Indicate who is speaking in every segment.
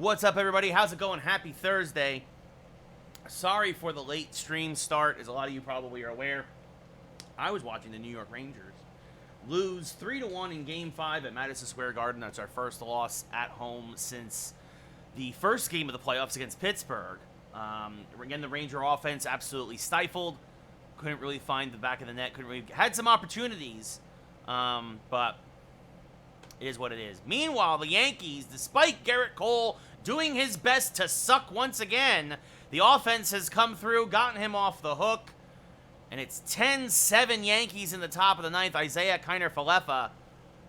Speaker 1: What's up, everybody? How's it going? Happy Thursday. Sorry for the late stream start, as a lot of you probably are aware. I was watching the New York Rangers lose 3-1 in Game 5 at Madison Square Garden. That's our first loss at home since the first game of the playoffs against Pittsburgh. Again, the Ranger offense absolutely stifled. Couldn't really find the back of the net. Had some opportunities, but it is what it is. Meanwhile, the Yankees, despite Gerrit Cole doing his best to suck once again, the offense has come through, gotten him off the hook, and it's 10-7 Yankees in the top of the ninth. Isaiah Kiner-Falefa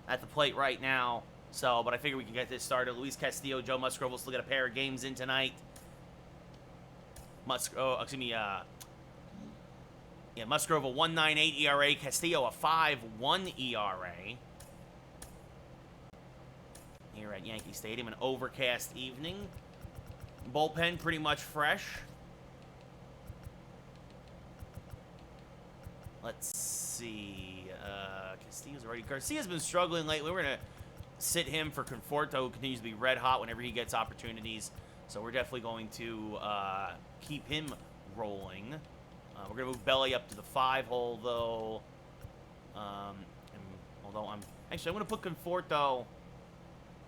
Speaker 1: at the plate right now. So, but I figure we can get this started. Luis Castillo, Joe Musgrove will still get a pair of games in tonight. Musgrove a 1.98 ERA. Castillo a 5.1 ERA. Here at Yankee Stadium, an overcast evening. Bullpen pretty much fresh. Let's see. Castillo's already. Garcia's been struggling lately. We're going to sit him for Conforto, who continues to be red hot whenever he gets opportunities. So we're definitely going to keep him rolling. We're going to move Belly up to the 5 hole, though. Although I'm going to put Conforto.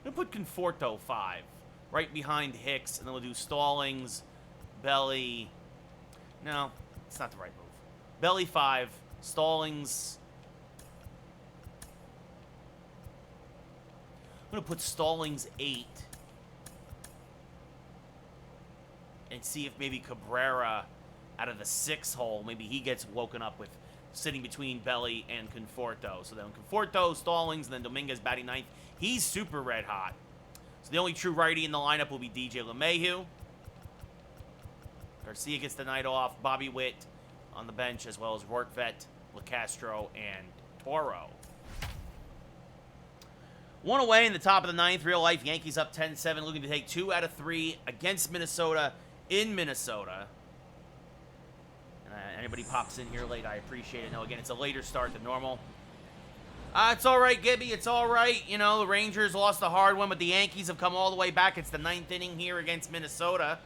Speaker 1: I'm going to put Conforto 5, right behind Hicks, and then we'll do Stallings, Belly. No, it's not the right move. Belly 5, Stallings. I'm going to put Stallings 8. And see if maybe Cabrera out of the 6 hole, maybe he gets woken up with sitting between Belly and Conforto. So then Conforto, Stallings, and then Dominguez batting 9th. He's super red hot. So the only true righty in the lineup will be DJ LeMahieu. Garcia gets the night off. Bobby Witt on the bench, as well as Rortvedt, LeCastro, and Toro. One away in the top of the ninth. Real life, Yankees up 10-7, looking to take 2 out of 3 against Minnesota in Minnesota. Anybody pops in here late, I appreciate it. No, again, it's a later start than normal. It's all right, Gibby. It's all right. You know, the Rangers lost a hard one, but the Yankees have come all the way back. It's the 9th inning here against Minnesota.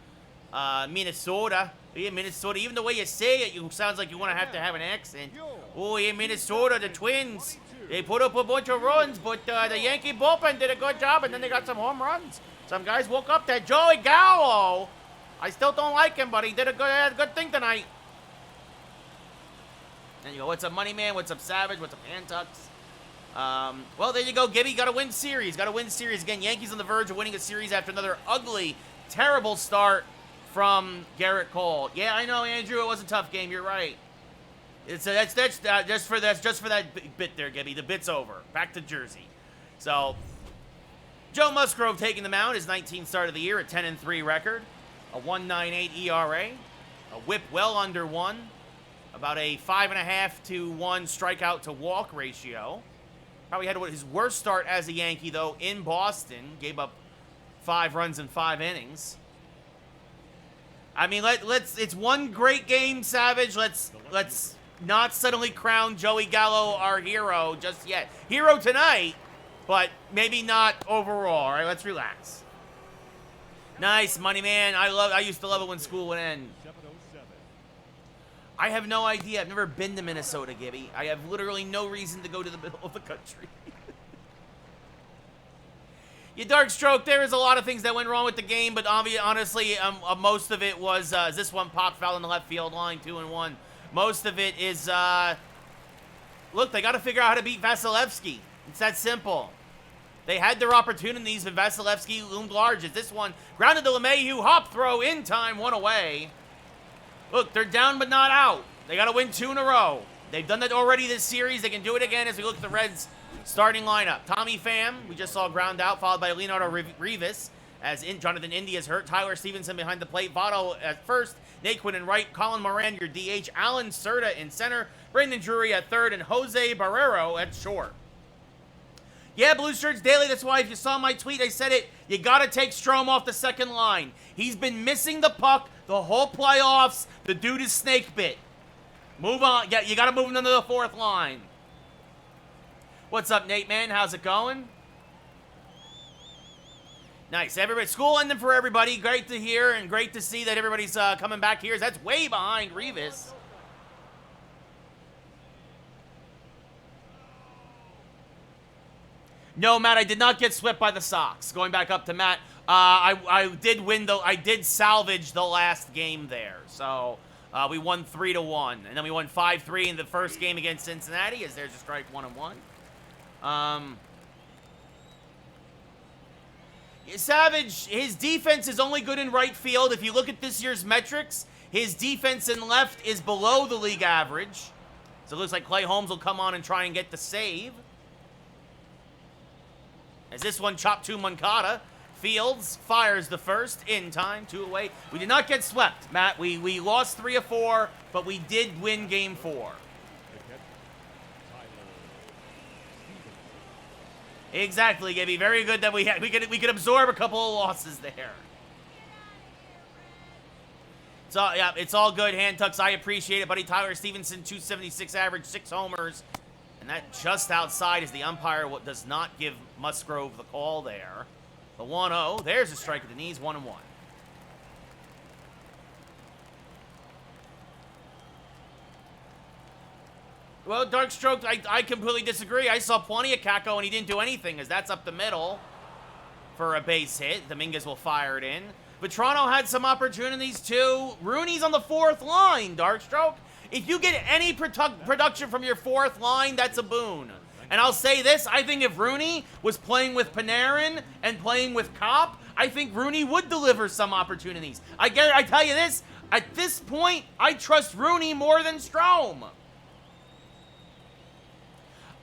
Speaker 1: Minnesota. Yeah, Minnesota. Even the way you say it, you sounds like you want to have an accent. Oh, yeah, Minnesota, the Twins. They put up a bunch of runs, but the Yankee bullpen did a good job, and then they got some home runs. Some guys woke up. That Joey Gallo, I still don't like him, but he did a good thing tonight. And you go, what's up, Money Man? What's up, Savage? What's up, Antux? Well, there you go, Gibby. Got to win series. Got to win series. Again, Yankees on the verge of winning a series after another ugly, terrible start from Gerrit Cole. Yeah, I know, Andrew. It was a tough game. You're right. That's just for that bit there, Gibby. The bit's over. Back to Jersey. So, Joe Musgrove taking the mound. His 19th start of the year, a 10-3 record, a 1.98 ERA, a WHIP well under 1. About a 5.5 to 1 strikeout to walk ratio. Probably had his worst start as a Yankee, though, in Boston. Gave up 5 runs in 5 innings. I mean, it's one great game, Savage. Let's not suddenly crown Joey Gallo our hero just yet. Hero tonight, but maybe not overall. All right, let's relax. Nice, Money Man. I used to love it when school would end. I have no idea. I've never been to Minnesota, Gibby. I have literally no reason to go to the middle of the country. You dark stroke, there is a lot of things that went wrong with the game, but honestly, most of it was, this one popped foul in the left field line, 2-1. Most of it is, look, they got to figure out how to beat Vasilevsky. It's that simple. They had their opportunities, but Vasilevsky loomed large. As this one grounded to LeMahieu, hop throw in time, 1 away. Look, they're down but not out. They got to win 2 in a row. They've done that already this series. They can do it again as we look at the Reds' starting lineup. Tommy Pham, we just saw ground out, followed by Leonardo Rivas, as Jonathan India is hurt. Tyler Stevenson behind the plate. Votto at first. Naquin in right. Colin Moran, your DH. Alan Cerda in center. Brandon Drury at third. And Jose Barrero at short. Yeah, Blue Shirts Daily, that's why if you saw my tweet, I said it. You got to take Strome off the second line. He's been missing the puck the whole playoffs. The dude is snake bit. Move on. Yeah, you got to move him into the fourth line. What's up, Nate, man? How's it going? Nice. Everybody, school ending for everybody. Great to hear and great to see that everybody's coming back here. That's way behind Revis. No, Matt, I did not get swept by the Sox. Going back up to Matt, I did win though. I did salvage the last game there, so we won 3-1, and then we won 5-3 in the first game against Cincinnati. As there's a strike 1-1. Savage, his defense is only good in right field. If you look at this year's metrics, his defense in left is below the league average. So it looks like Clay Holmes will come on and try and get the save. As this one chopped to Moncada. Fields fires the first in time, 2 away. We did not get swept, Matt. We lost 3 of 4, but we did win game 4. Exactly, Gibby. Very good that we could absorb a couple of losses there. So yeah, it's all good, Hand Tucks. I appreciate it, buddy. Tyler Stevenson, 276 average, 6 homers. And that just outside as the umpire does not give Musgrove the call there. The 1-0. There's a strike at the knees, 1-1. Well, Darkstroke, I completely disagree. I saw plenty of Kako, and he didn't do anything, as that's up the middle for a base hit. Dominguez will fire it in. But Toronto had some opportunities, too. Rooney's on the 4th line, Darkstroke. If you get any production from your 4th line, that's a boon. And I'll say this, I think if Rooney was playing with Panarin and playing with Kopp, I think Rooney would deliver some opportunities. I tell you this, at this point, I trust Rooney more than Strome.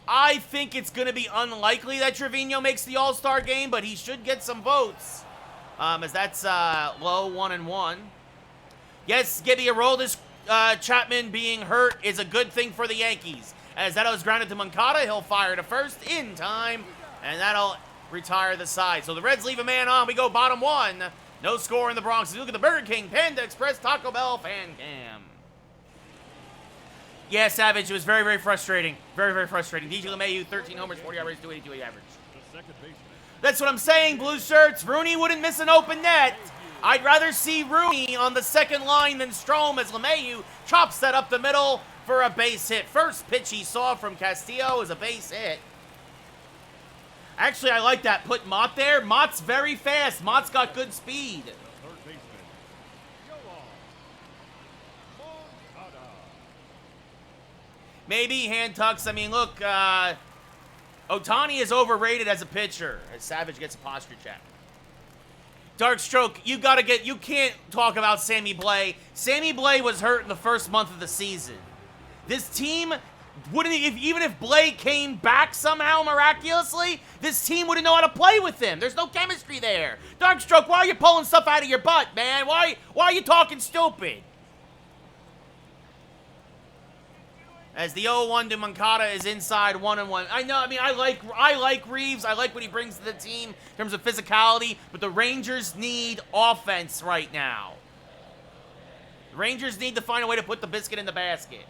Speaker 1: I think it's going to be unlikely that Trevino makes the All-Star game, but he should get some votes. As that's low, 1-1. Yes, Gibby, Aroldis Chapman being hurt is a good thing for the Yankees. As that was grounded to Moncada, he'll fire to first in time, and that'll retire the side. So the Reds leave a man on. We go bottom 1. No score in the Bronx. Look at the Burger King, Panda Express, Taco Bell fan cam. Yeah, Savage, it was very, very frustrating. Very, very frustrating. DJ LeMahieu, 13 homers, 40 average, 282 average. That's what I'm saying, blue shirts. Rooney wouldn't miss an open net. I'd rather see Rooney on the second line than Strome, as LeMahieu chops that up the middle for a base hit. First pitch he saw from Castillo is a base hit. Actually, I like that. Put Mott there. Mott's very fast. Mott's got good speed. Maybe Hand Tucks. I mean, look, Ohtani is overrated as a pitcher, as Savage gets a posture check. Darkstroke, you can't talk about Sammy Blais. Sammy Blais was hurt in the first month of the season. This team wouldn't, even if Blais came back somehow miraculously, this team wouldn't know how to play with him. There's no chemistry there. Darkstroke, why are you pulling stuff out of your butt, man? Why are you talking stupid? As the 0-1 to Moncada is inside 1-1. I know, I mean, I like Reeves. I like what he brings to the team in terms of physicality, but the Rangers need offense right now. The Rangers need to find a way to put the biscuit in the basket.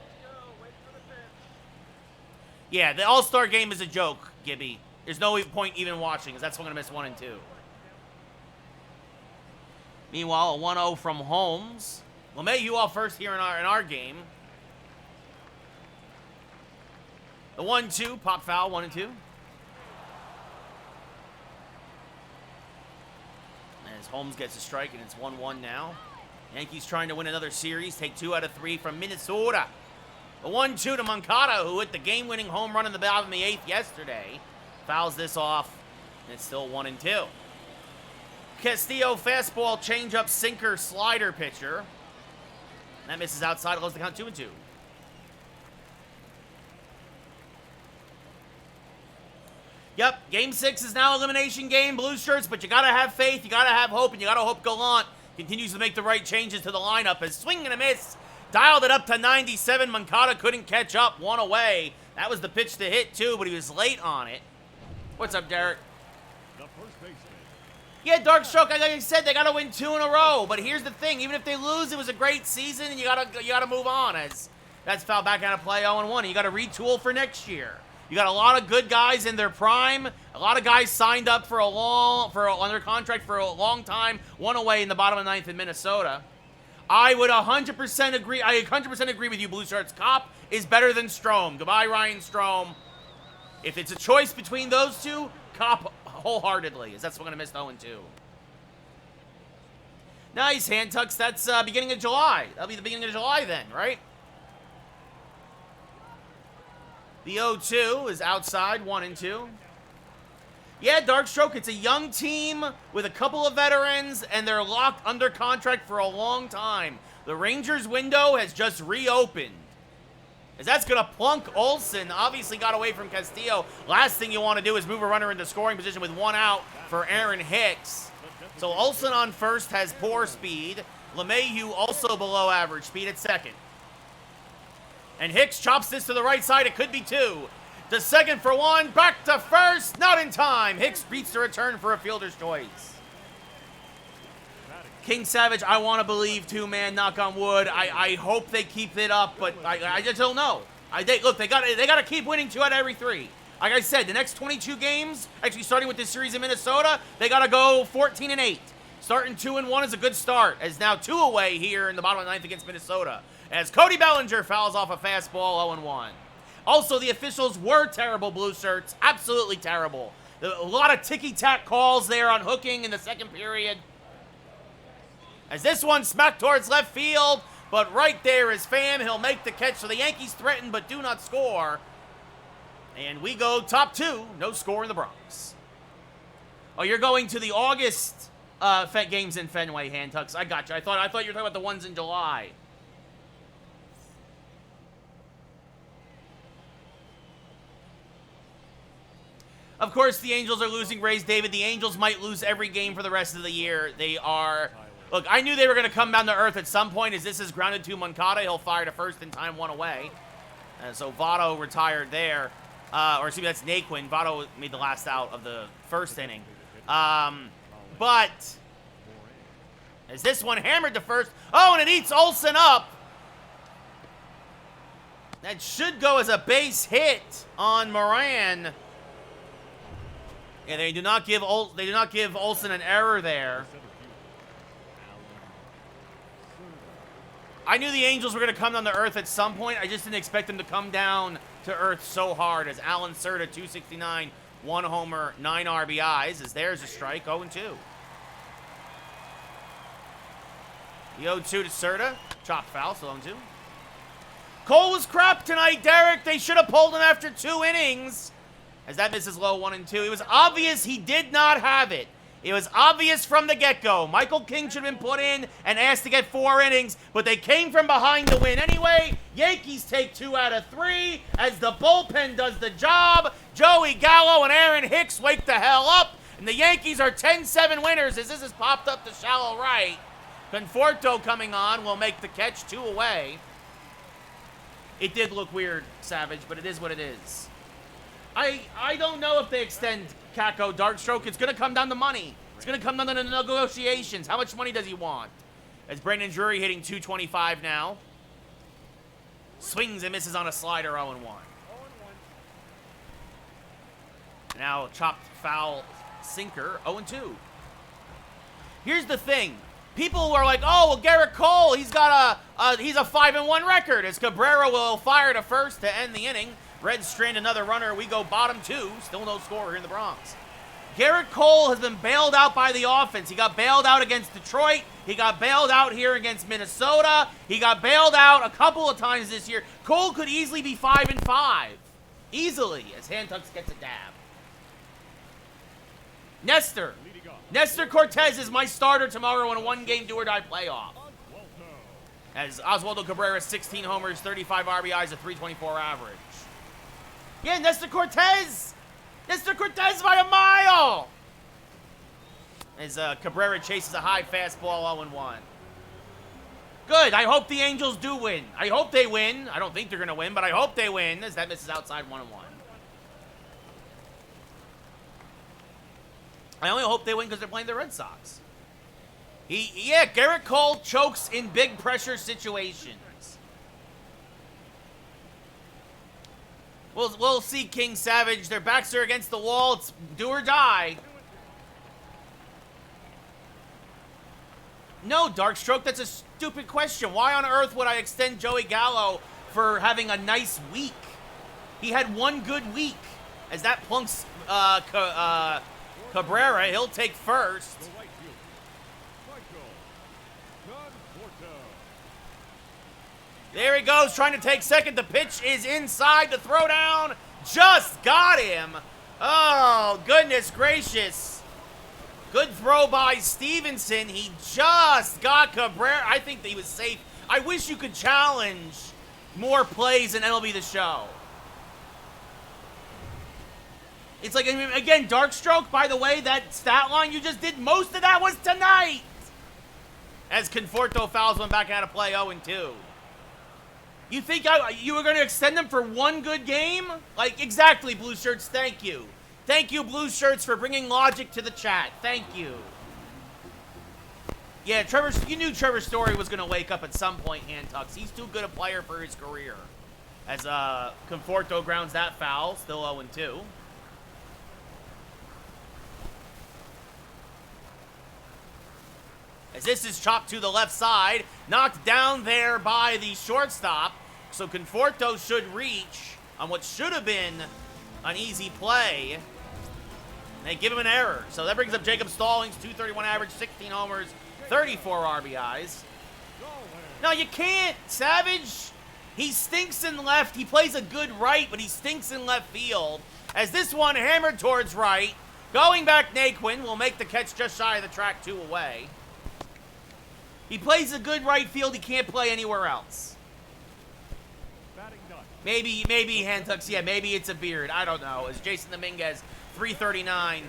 Speaker 1: Yeah, the All-Star game is a joke, Gibby. There's no point even watching, because that's when I'm going to miss 1 and 2. Meanwhile, a 1-0 from Holmes. LeMahieu off first here in our game. The 1-2, pop foul, 1 and 2. As Holmes gets a strike, and it's 1-1 now. Yankees trying to win another series, take 2 out of 3 from Minnesota. The 1-2 to Moncada, who hit the game-winning home run in the bottom of the 8th yesterday. Fouls this off, and it's still 1 and 2. Castillo, fastball, changeup, sinker, slider pitcher. That misses outside, close the count 2 and 2. Yep, Game 6 is now elimination game, blue shirts, but you gotta have faith, you gotta have hope, and you gotta hope Gallant continues to make the right changes to the lineup. As swing and a miss, dialed it up to 97. Moncada couldn't catch up, 1 away. That was the pitch to hit, too, but he was late on it. What's up, Derek? Yeah, Darkstroke, like I said, they gotta win 2 in a row, but here's the thing, even if they lose, it was a great season, and you gotta move on, as that's fouled back out of play 0-1. You gotta retool for next year. You got a lot of good guys in their prime. A lot of guys signed up under contract for a long time. One away in the bottom of the ninth in Minnesota. I would 100% agree. I 100% agree with you, Blue Shirts. Kopp is better than Strome. Goodbye, Ryan Strome. If it's a choice between those two, Kopp wholeheartedly, as that's what we're going to miss 0-2. Nice, hand tucks. That's beginning of July. That'll be the beginning of July then, right? The 0-2 is outside, 1-2. Yeah, Darkstroke, it's a young team with a couple of veterans, and they're locked under contract for a long time. The Rangers window has just reopened. As that's going to plunk Olsen. Obviously got away from Castillo. Last thing you want to do is move a runner into scoring position with one out for Aaron Hicks. So Olsen on first has poor speed. LeMahieu also below average speed at second. And Hicks chops this to the right side. It could be two. To second for one. Back to first. Not in time. Hicks beats the return for a fielder's choice. King Savage, I want to believe too, man. Knock on wood. I hope they keep it up, but I just don't know. Look, they got to keep winning 2 out of every 3. Like I said, the next 22 games, actually starting with this series in Minnesota, they got to go 14-8. Starting 2-1 is a good start, as now 2 away here in the bottom of the ninth against Minnesota. As Cody Bellinger fouls off a fastball, 0-1. Also, the officials were terrible, Blue Shirts. Absolutely terrible. A lot of ticky-tack calls there on hooking in the second period. As this one smacked towards left field, but right there is Pham. He'll make the catch, so the Yankees threaten but do not score. And we go top 2, no score in the Bronx. Oh, you're going to the August games in Fenway, Hand Tucks. I got you. I thought you were talking about the ones in July. Of course, the Angels are losing Rays, David. The Angels might lose every game for the rest of the year. They are... Look, I knew they were going to come down to earth at some point, as this is grounded to Moncada. He'll fire to first in time, 1 away. So Votto retired there. Or excuse me, that's Naquin. Votto made the last out of the first inning. But as this one hammered to first. Oh, and it eats Olsen up. That should go as a base hit on Moran. Yeah, they do not give Olsen an error there. I knew the Angels were going to come down to earth at some point. I just didn't expect them to come down to earth so hard, as Alan Cerda, 269, 1 homer, 9 RBIs, as there's a strike, 0-2. The 0-2 to Cerda. Chopped foul, so 0-2. Cole was crap tonight, Derek. They should have pulled him after 2 innings. As that misses low, 1-2. It was obvious he did not have it. It was obvious from the get-go. Michael King should have been put in and asked to get 4 innings, but they came from behind to win anyway. Yankees take 2 out of 3 as the bullpen does the job. Joey Gallo and Aaron Hicks wake the hell up, and the Yankees are 10-7 winners as this has popped up to shallow right. Conforto coming on will make the catch, 2 away. It did look weird, Savage, but it is what it is. I don't know if they extend Kako Darkstroke. It's going to come down to money. It's going to come down to the negotiations. How much money does he want? As Brandon Drury hitting 225 now. Swings and misses on a slider, 0-1. Now chopped foul sinker, 0-2. Here's the thing. People are like, oh, well, Garrett Cole, he's got he's a 5-1 record. As Cabrera will fire to first to end the inning. Reds strand another runner. We go bottom 2. Still no score here in the Bronx. Garrett Cole has been bailed out by the offense. He got bailed out against Detroit. He got bailed out here against Minnesota. He got bailed out a couple of times this year. Cole could easily be 5-5. Easily, as Handtucks gets a dab. Nestor Cortez is my starter tomorrow in a 1-game do-or-die playoff. As Oswaldo Cabrera, 16 homers, 35 RBIs, a 324 average. Yeah, Nestor Cortez! Nestor Cortez by a mile! As Cabrera chases a high fastball, 0-1. Good, I hope the Angels do win. I hope they win. I don't think they're going to win, but I hope they win, as that misses outside, 1-1. I only hope they win because they're playing the Red Sox. Yeah, Garrett Cole chokes in big pressure situations. We'll see King Savage. Their backs are against the wall. It's do or die. No, Darkstroke, that's a stupid question. Why on earth would I extend Joey Gallo for having a nice week? He had one good week. As that plunks Cabrera, he'll take first. There he goes, trying to take second. The pitch is inside. The throwdown just got him. Oh, goodness gracious. Good throw by Stevenson. He just got Cabrera. I think that he was safe. I wish you could challenge more plays in MLB The Show. It's like, again, Darkstroke, by the way, that stat line you just did, most of that was tonight. As Conforto fouls one back out of play 0-2. You think you were going to extend them for one good game? Like, exactly, Blue Shirts, thank you. Thank you, Blue Shirts, for bringing logic to the chat. Thank you. Yeah, you knew Trevor Story was going to wake up at some point, Hand-Tucks. He's too good a player for his career. As Conforto grounds that foul, still 0-2. As this is chopped to the left side, knocked down there by the shortstop. So Conforto should reach on what should have been an easy play. They give him an error. So that brings up Jacob Stallings, 231 average, 16 homers, 34 RBIs. No, you can't, Savage. He stinks in left. He plays a good right, but he stinks in left field. As this one hammered towards right. Going back, Naquin will make the catch just shy of the track, 2 away. He plays a good right field. He can't play anywhere else. Maybe Hand-Tucks. Yeah, maybe it's a beard. I don't know. As Jason Dominguez, 339.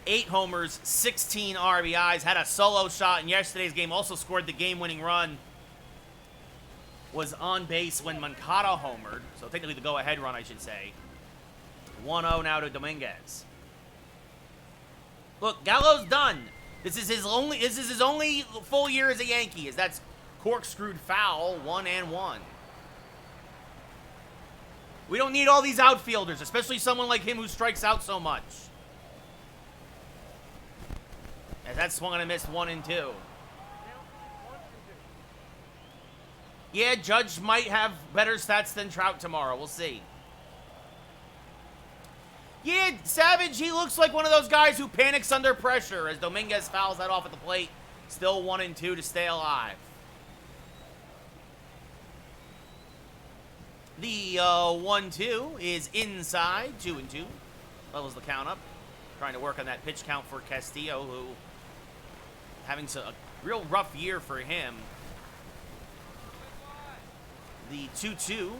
Speaker 1: 8 homers, 16 RBIs. Had a solo shot in yesterday's game. Also scored the game-winning run. Was on base when Moncada homered. So technically the go-ahead run, I should say. 1-0 now to Dominguez. Look, Gallo's done. This is his only full year as a Yankee, as that's corkscrewed foul, 1-1. We don't need all these outfielders, especially someone like him who strikes out so much. As that swung and a missed, 1-2. Yeah, Judge might have better stats than Trout tomorrow. We'll see. Yeah, Savage, he looks like one of those guys who panics under pressure as Dominguez fouls that off at the plate. Still 1-2 to stay alive. The 1-2 is inside, 2-2. Levels the count up. Trying to work on that pitch count for Castillo, who having a real rough year for him. The 2-2.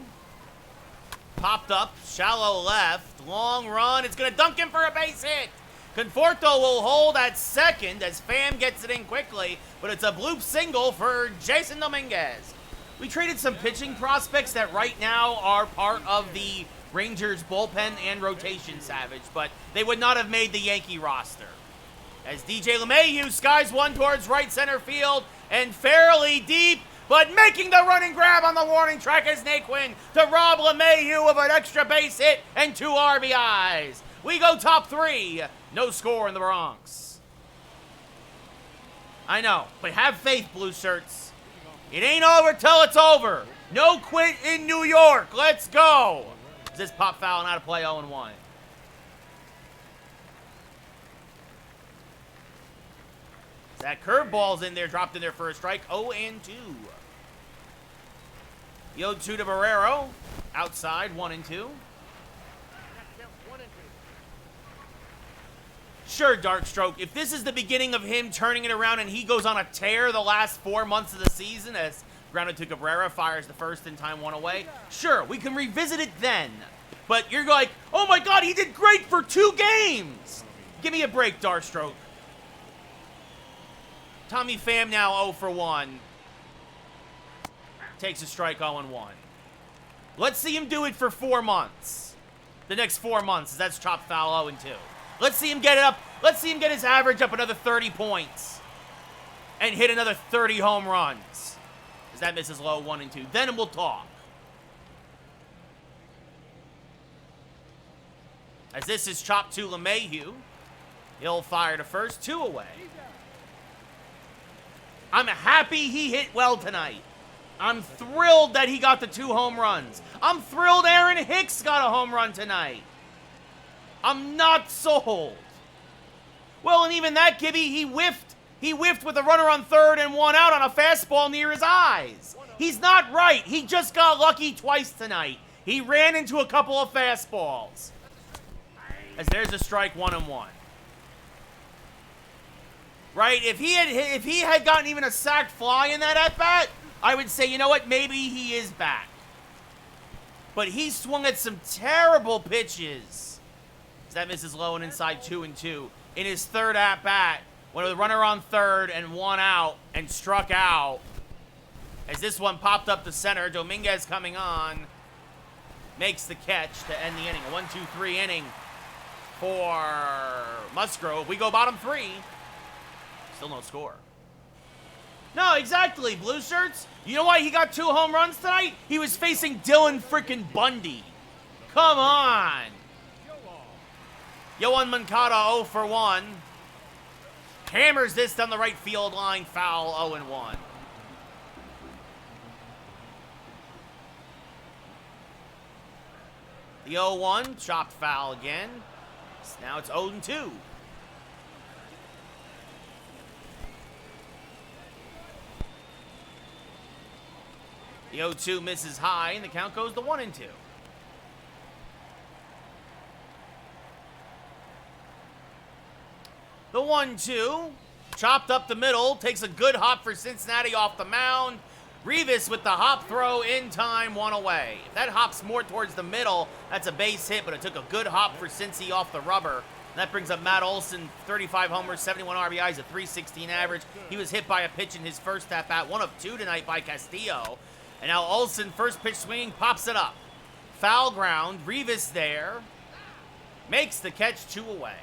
Speaker 1: Popped up, shallow left, long run. It's going to dunk him for a base hit. Conforto will hold at second as Pham gets it in quickly, but it's a bloop single for Jason Dominguez. We traded some pitching prospects that right now are part of the Rangers bullpen and rotation, Savage, but they would not have made the Yankee roster. As DJ LeMahieu skies one towards right center field and fairly deep, but making the running grab on the warning track is Naquin to rob LeMahieu of an extra base hit and 2 RBIs. We go top 3. No score in the Bronx. I know, but have faith, Blue Shirts. It ain't over till it's over. No quit in New York. Let's go. This pop foul and out of play 0-1. That curveball's in there, dropped in there for a strike. 0-2. The 0-2 to Barrero. Outside, 1-2. Sure, Darkstroke. If this is the beginning of him turning it around and he goes on a tear the last 4 months of the season as grounded to Cabrera, fires the first in time, 1 away, sure, we can revisit it then. But you're like, oh my God, he did great for 2 games. Give me a break, Darkstroke. Tommy Pham now 0 for 1. Takes a strike 0-1. Let's see him do it for 4 months. The next 4 months, that's chop foul 0-2. Let's see him get it up. Let's see him get his average up another 30 points. And hit another 30 home runs. As that misses low 1-2. Then we'll talk. As this is chopped to LeMahieu. He'll fire to first, 2 away. I'm happy he hit well tonight. I'm thrilled that he got the 2 home runs. I'm thrilled Aaron Hicks got a home run tonight. I'm not sold. Well, and even that, Gibby, he whiffed. He whiffed with a runner on third and 1 out on a fastball near his eyes. He's not right. He just got lucky twice tonight. He ran into a couple of fastballs. As there's a strike, 1-1. Right? If he had gotten even a sac fly in that at-bat, I would say, you know what, maybe he is back. But he swung at some terrible pitches. That misses low and inside 2-2. In his third at-bat, when the runner on third and 1 out and struck out. As this one popped up the center, Dominguez coming on. Makes the catch to end the inning. A 1-2-3 inning for Musgrove. We go bottom 3. Still no score. No, exactly, Blue Shirts. You know why he got 2 home runs tonight? He was facing Dylan frickin' Bundy. Come on. Yohan Moncada 0 for 1. Hammers this down the right field line. Foul, 0-1. The 0-1, chopped foul again. Now it's 0-2. The 0-2 misses high, and the count goes to 1-2. The 1-2, chopped up the middle, takes a good hop for Cincinnati off the mound. Rivas with the hop throw in time, 1 away. If that hops more towards the middle, that's a base hit, but it took a good hop for Cincy off the rubber. And that brings up Matt Olson, 35 homers, 71 RBIs, a .316 average. He was hit by a pitch in his first at-bat, 1 of 2 tonight by Castillo. And now Olson, first pitch swinging, pops it up. Foul ground, Rivas there. Makes the catch, 2 away.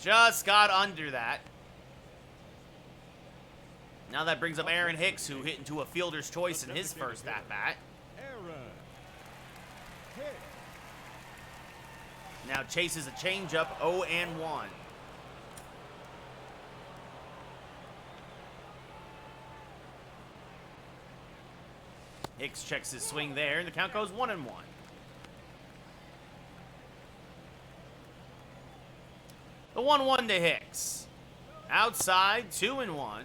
Speaker 1: Just got under that. Now that brings up Aaron Hicks, who hit into a fielder's choice in his first at-bat. Now chases a changeup, 0-1. Hicks checks his swing there, and the count goes 1-1. The 1-1 to Hicks. Outside, 2-1.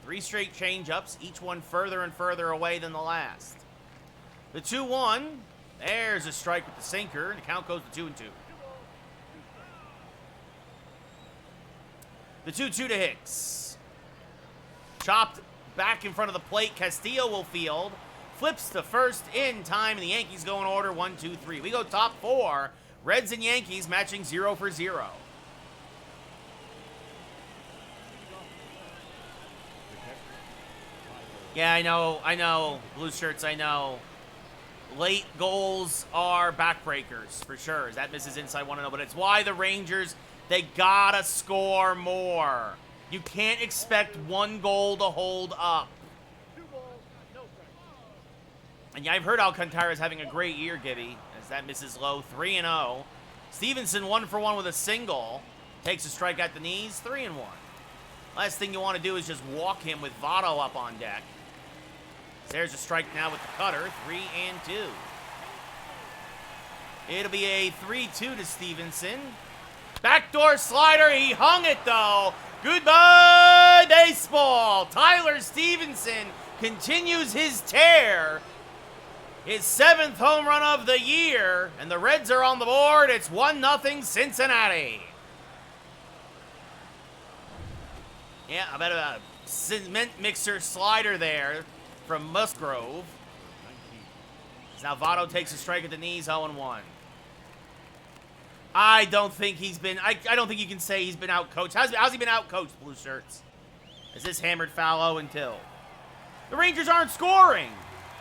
Speaker 1: 3 straight changeups, each one further and further away than the last. The 2-1, there's a strike with the sinker, and the count goes to 2-2. The 2-2 to Hicks. Chopped back in front of the plate, Castillo will field. Flips to first in time, and the Yankees go in order 1-2-3. We go top 4. Reds and Yankees matching 0 for 0. Yeah, I know, Blue Shirts, I know. Late goals are backbreakers, for sure. That misses inside 1-0, but it's why the Rangers, they gotta score more. You can't expect 1 goal to hold up. And yeah, I've heard Alcantara's having a great year, Gibby, as that misses low, 3-0. Stevenson 1 for 1 with a single. Takes a strike at the knees, 3-1. Last thing you want to do is just walk him with Votto up on deck. There's a strike now with the cutter, 3-2. It'll be a 3-2 to Stevenson. Backdoor slider, he hung it though. Goodbye, baseball. Tyler Stevenson continues his tear. His 7th home run of the year, and the Reds are on the board. It's 1-0 Cincinnati. Yeah, I bet a cement mixer slider there from Musgrove. Now Votto takes a strike at the knees, 0-1. I don't think he's been, I don't think you can say he's been out-coached. How's he been out-coached, Blue Shirts? Is this hammered foul 0-2? The Rangers aren't scoring.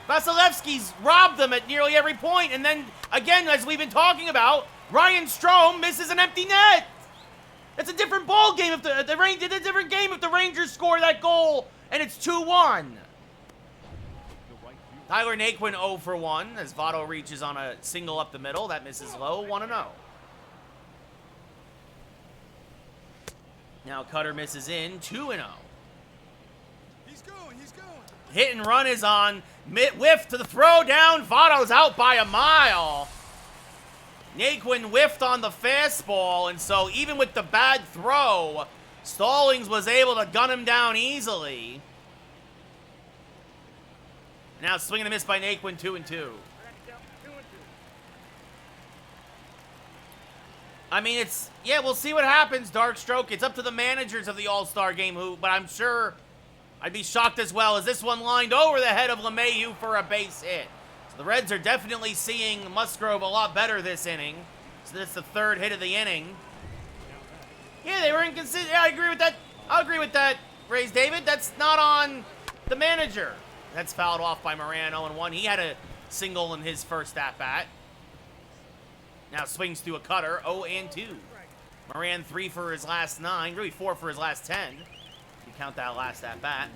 Speaker 1: Vasilevsky's robbed them at nearly every point, and then, again, as we've been talking about, Ryan Strome misses an empty net. It's a different ball game if it's a different game if the Rangers score that goal and it's 2-1. Tyler Naquin 0 for 1 as Votto reaches on a single up the middle. That misses low, 1-0. Now Cutter misses in, 2-0.
Speaker 2: He's going.
Speaker 1: Hit and run is on. Whiff to the throw down. Votto's out by a mile. Naquin whiffed on the fastball, and so even with the bad throw, Stallings was able to gun him down easily. Now swing and a miss by Naquin, 2-2. I mean, it's, yeah, we'll see what happens, Darkstroke. It's up to the managers of the All-Star game, but I'm sure I'd be shocked as well as this one lined over the head of LeMahieu for a base hit. So the Reds are definitely seeing Musgrove a lot better this inning. So that's the third hit of the inning. Yeah, they were inconsistent. Yeah, I agree with that. I'll agree with that, Rays David. That's not on the manager. That's fouled off by Moran, 0-1. He had a single in his first at-bat. Now swings through a cutter, 0-2. Moran 3 for his last 9, really 4 for his last 10. If you count that last at-bat.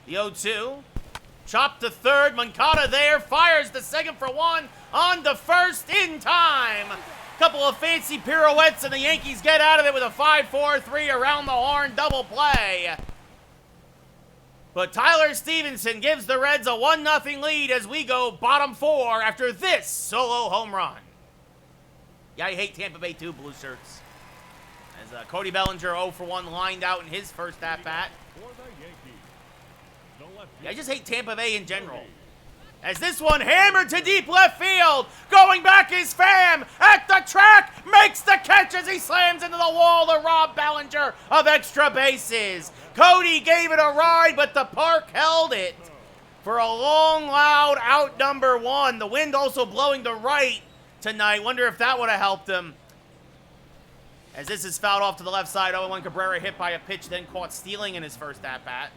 Speaker 1: The 0-2. Chopped to third, Moncada there, fires the second for 1, on to first in time. Couple of fancy pirouettes and the Yankees get out of it with a 5-4-3 around the horn double play. But Tyler Stevenson gives the Reds a 1-0 lead as we go bottom 4 after this solo home run. Yeah, I hate Tampa Bay too, Blue Shirts. As Cody Bellinger 0 for 1 lined out in his first at-bat. Yeah, I just hate Tampa Bay in general. As this one hammered to deep left field. Going back is Pham at the track. Makes the catch as he slams into the wall to rob Bellinger of extra bases. Cody gave it a ride, but the park held it for a long, loud out number 1. The wind also blowing to right tonight. Wonder if that would have helped him. As this is fouled off to the left side. 0-1 Cabrera hit by a pitch, then caught stealing in his first at-bat.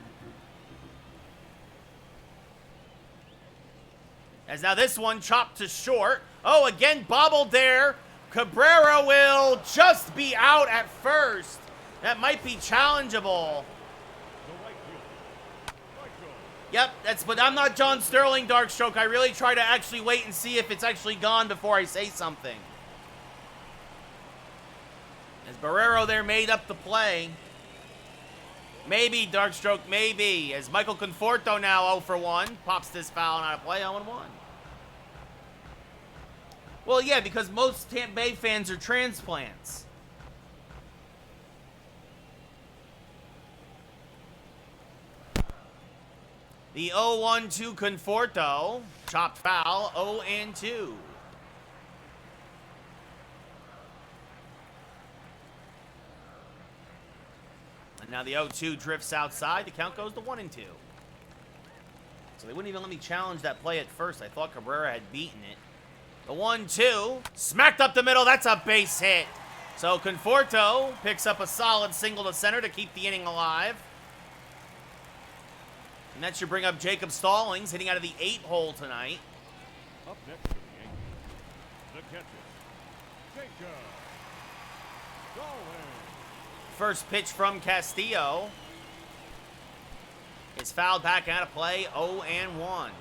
Speaker 1: As now this one chopped to short. Oh, again bobbled there. Cabrera will just be out at first. That might be challengeable. Yep, but I'm not John Sterling, Darkstroke. I really try to actually wait and see if it's actually gone before I say something. As Barrero there made up the play. Maybe, Darkstroke, maybe. As Michael Conforto now 0 for 1. Pops this foul and out of play, 0-1. Well, yeah, because most Tampa Bay fans are transplants. The 0-1 Conforto. Chopped foul, 0-2. And now the 0-2 drifts outside. The count goes to 1-2. So they wouldn't even let me challenge that play at first. I thought Cabrera had beaten it. The 1-2. Smacked up the middle. That's a base hit. So Conforto picks up a solid single to center to keep the inning alive. And that should bring up Jacob Stallings, hitting out of the 8-hole tonight.
Speaker 2: Up next to the Yankees, the catcher, Jacob Stallings.
Speaker 1: First pitch from Castillo is fouled back out of play, 0-1.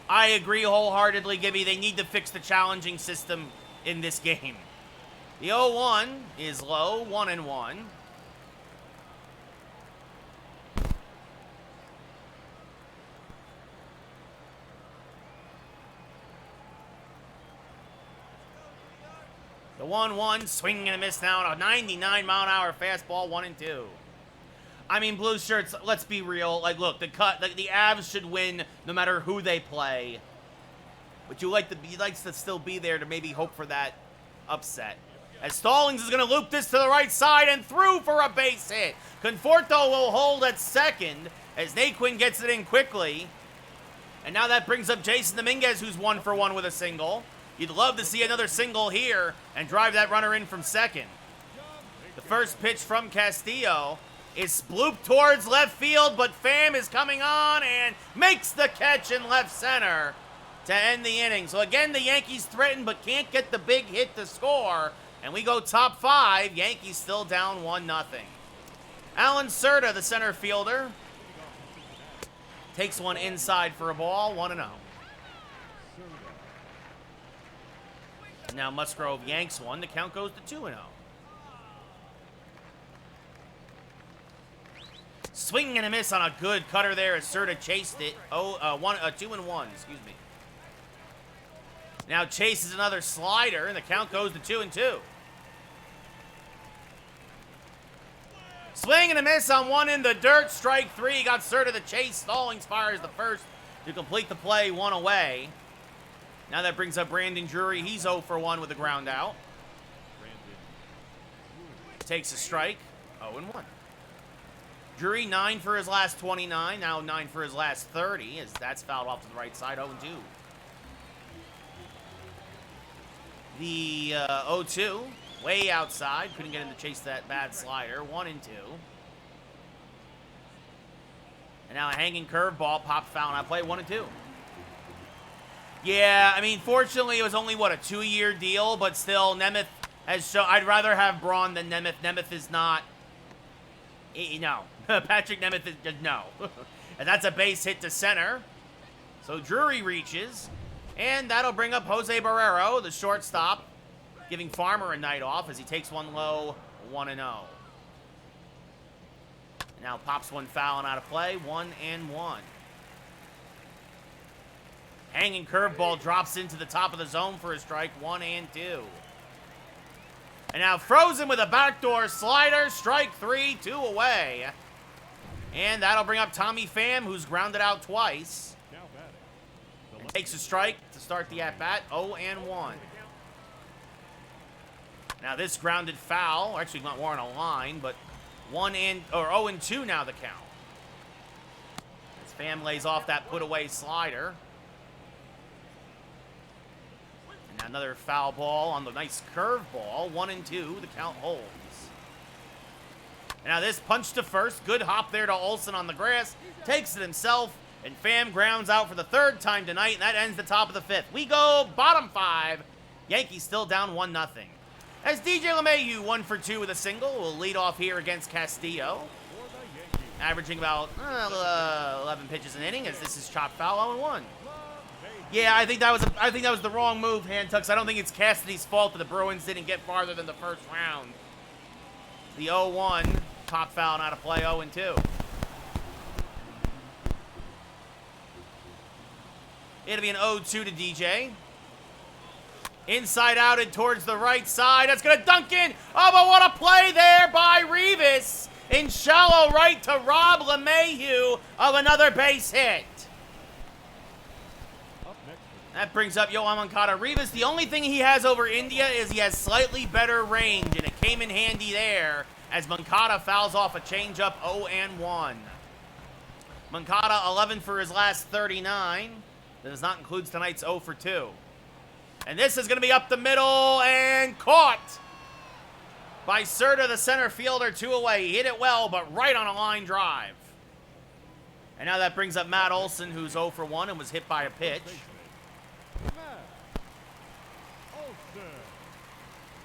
Speaker 1: I agree wholeheartedly, Gibby. They need to fix the challenging system in this game. The 0-1 is low, 1-1. The 1-1, swinging and a miss now on a 99-mile-an-hour fastball, 1-2. I mean, Blue Shirts, let's be real. Like, look, the Avs should win no matter who they play. But you'd like to still be there to maybe hope for that upset. As Stallings is going to loop this to the right side and through for a base hit. Conforto will hold at second as Naquin gets it in quickly. And now that brings up Jason Dominguez, who's 1 for 1 with a single. You'd love to see another single here and drive that runner in from second. The first pitch from Castillo is blooped towards left field, but Pham is coming on and makes the catch in left center to end the inning. So again, the Yankees threaten but can't get the big hit to score. And we go top 5. Yankees still down 1-0. Alan Cerda, the center fielder, takes one inside for a ball, 1-0. Now Musgrove yanks one. The count goes to 2-0. Swing and a miss on a good cutter there as Cerda chased it. 2-1, excuse me. Now chases another slider, and the count goes to 2-2. Swing and a miss on one in the dirt. Strike three. Got Cerda the chase. Stallings fires the first to complete the play, one away. Now that brings up Brandon Drury. He's 0 for 1 with a ground out. Takes a strike. 0-1. Drury 9 for his last 29. Now 9 for his last 30 as that's fouled off to the right side. 0-2. The 0-2. Way outside. Couldn't get him to chase that bad slider. 1-2. And now a hanging curveball popped foul on that play. 1-2. Yeah, I mean, fortunately, it was only, what, a 2-year deal, but still, Nemeth has shown. I'd rather have Braun than Nemeth. Nemeth is not. No. Patrick Nemeth is. No. And that's a base hit to center. So Drury reaches. And that'll bring up Jose Barrero, the shortstop, giving Farmer a night off as he takes one low, 1-0. Now pops one foul and out of play, 1-1. Hanging curveball drops into the top of the zone for a strike, 1-2. And now Frozen with a backdoor slider, strike three, 2 away. And that'll bring up Tommy Pham, who's grounded out twice. And takes a strike to start the at-bat, 0-1. Now this grounded foul, actually not more on a line, but 0-2 now the count. As Pham lays off that put-away slider. And now another foul ball on the nice curveball, 1-2, the count holds. And now this punch to first, good hop there to Olsen on the grass, takes it himself, and Pham grounds out for the 3rd time tonight, and that ends the top of the 5th. We go bottom 5. Yankees still down 1-0. As DJ LeMahieu 1 for 2 with a single, will lead off here against Castillo, averaging about 11 pitches an inning, as this is chopped foul, 0-1. Yeah, I think that was the wrong move, Handtucks. I don't think it's Cassidy's fault that the Bruins didn't get farther than the first round. The 0-1 top foul and out of play, 0-2. It'll be an 0-2 to DJ. Inside outed towards the right side. That's going to dunk in. Oh, but what a play there by Rivas. In shallow right to rob LeMahieu of another base hit. That brings up Yohan Moncada. Rivas, the only thing he has over India is he has slightly better range, and it came in handy there as Moncada fouls off a changeup, 0-1. Moncada 11 for his last 39. That does not include tonight's 0 for 2. And this is going to be up the middle and caught by Cerda, the center fielder, 2 away. He hit it well, but right on a line drive. And now that brings up Matt Olson, who's 0 for 1 and was hit by a pitch.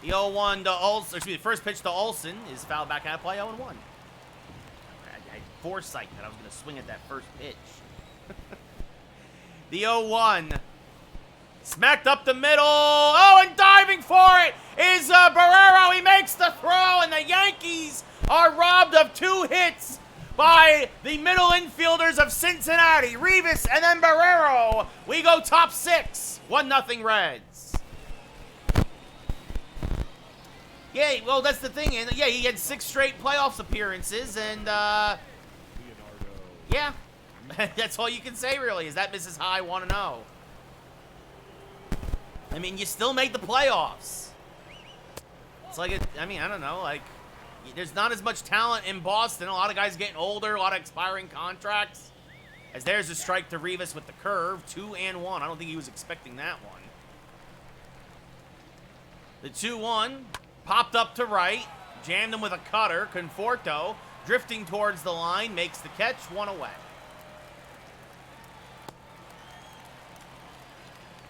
Speaker 1: The 0-1 to Olson, excuse me, the first pitch to Olson is fouled back out of play, 0-1. I had foresight that I was going to swing at that first pitch. The 0-1. Smacked up the middle. Oh, and diving for it is Barrero. He makes the throw, and the Yankees are robbed of 2 hits by the middle infielders of Cincinnati. Rivas and then Barrero. We go top 6. 1-0 Reds. Yeah, well, that's the thing. And yeah, he had 6 straight playoffs appearances, and yeah, that's all you can say really. Is that Mrs. High 1-0? I mean, you still made the playoffs. It's like, I mean, I don't know, like, there's not as much talent in Boston. A lot of guys getting older, a lot of expiring contracts. As there's a strike to Rivas with the curve, 2-1. I don't think he was expecting that one. The 2-1 popped up to right, jammed him with a cutter. Conforto drifting towards the line, makes the catch, 1 away.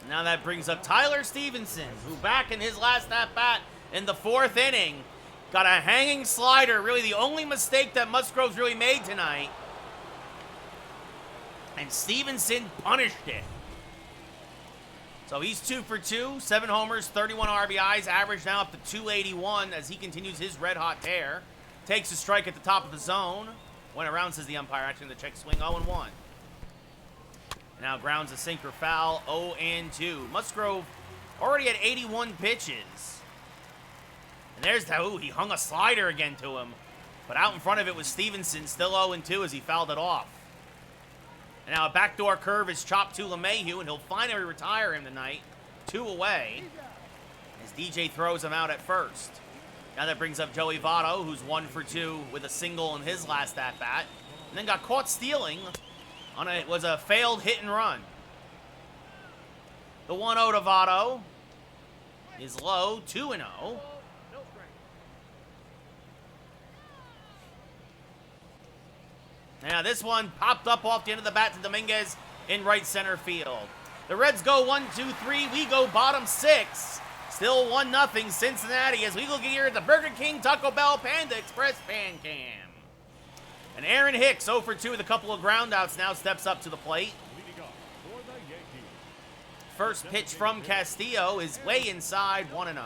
Speaker 1: Now that brings up Tyler Stevenson, who back in his last at-bat in the 4th inning Got a hanging slider. Really the only mistake that Musgrove's really made tonight. And Stevenson punished it. So he's 2 for 2, 7 homers, 31 RBIs, average now up to 281 as he continues his red-hot tear. Takes a strike at the top of the zone. Went around, says the umpire, actually in the check swing, 0-1. Now grounds a sinker foul, 0-2. Musgrove already had 81 pitches. And there's the, ooh, he hung a slider again to him. But out in front of it was Stevenson, still 0-2 as he fouled it off. And now a backdoor curve is chopped to LeMahieu, and he'll finally retire him tonight. 2 away as DJ throws him out at first. Now that brings up Joey Votto, who's 1 for 2 with a single in his last at-bat. And then got caught stealing on it was a failed hit and run. The 1-0 to Votto is low, 2-0. Now this one popped up off the end of the bat to Dominguez in right center field. The Reds go 1-2-3. We go bottom 6. Still 1-0 Cincinnati as we look here at the Burger King, Taco Bell, Panda Express Fan Cam. And Aaron Hicks, 0 for 2 with a couple of groundouts, now steps up to the plate. First pitch from Castillo is way inside, 1-0.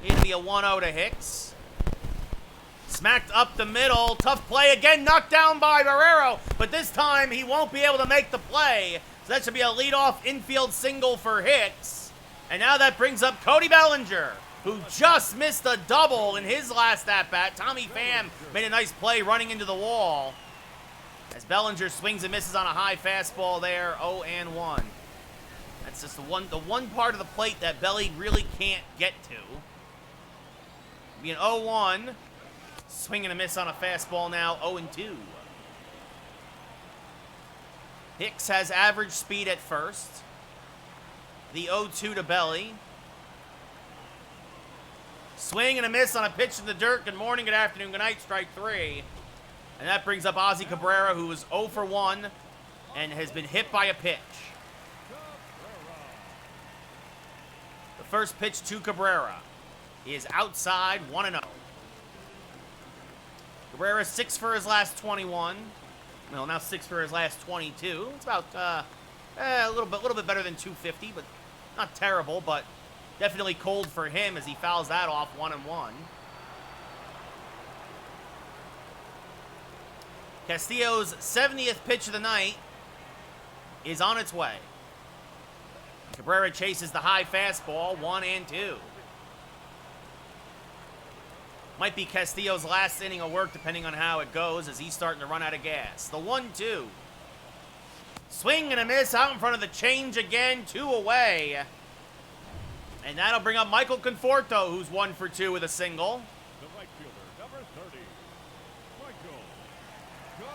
Speaker 1: It'll be a 1-0 to Hicks. Smacked up the middle. Tough play again. Knocked down by Barrero. But this time he won't be able to make the play. So that should be a leadoff infield single for Hicks. And now that brings up Cody Bellinger, who just missed a double in his last at-bat. Tommy Pham made a nice play running into the wall. As Bellinger swings and misses on a high fastball there. 0-1. That's just the one part of the plate that Belly really can't get to. Be an 0-1. Swing and a miss on a fastball now, 0-2. Hicks has average speed at first. The 0-2 to Belly. Swing and a miss on a pitch in the dirt. Good morning, good afternoon, good night, strike 3. And that brings up Ozzie Cabrera, who is 0 for 1 and has been hit by a pitch. The first pitch to Cabrera is outside, 1-0. Cabrera 6 for his last 21. Well, now 6 for his last 22. It's about a little bit better than 250, but not terrible. But definitely cold for him as he fouls that off 1-1. Castillo's 70th pitch of the night is on its way. Cabrera chases the high fastball, 1-2. Might be Castillo's last inning of work, depending on how it goes, as he's starting to run out of gas. The 1-2. Swing and a miss out in front of the change again, 2 away. And that'll bring up Michael Conforto, who's 1 for 2 with a single.
Speaker 2: The right fielder, number 30, Michael Conforto.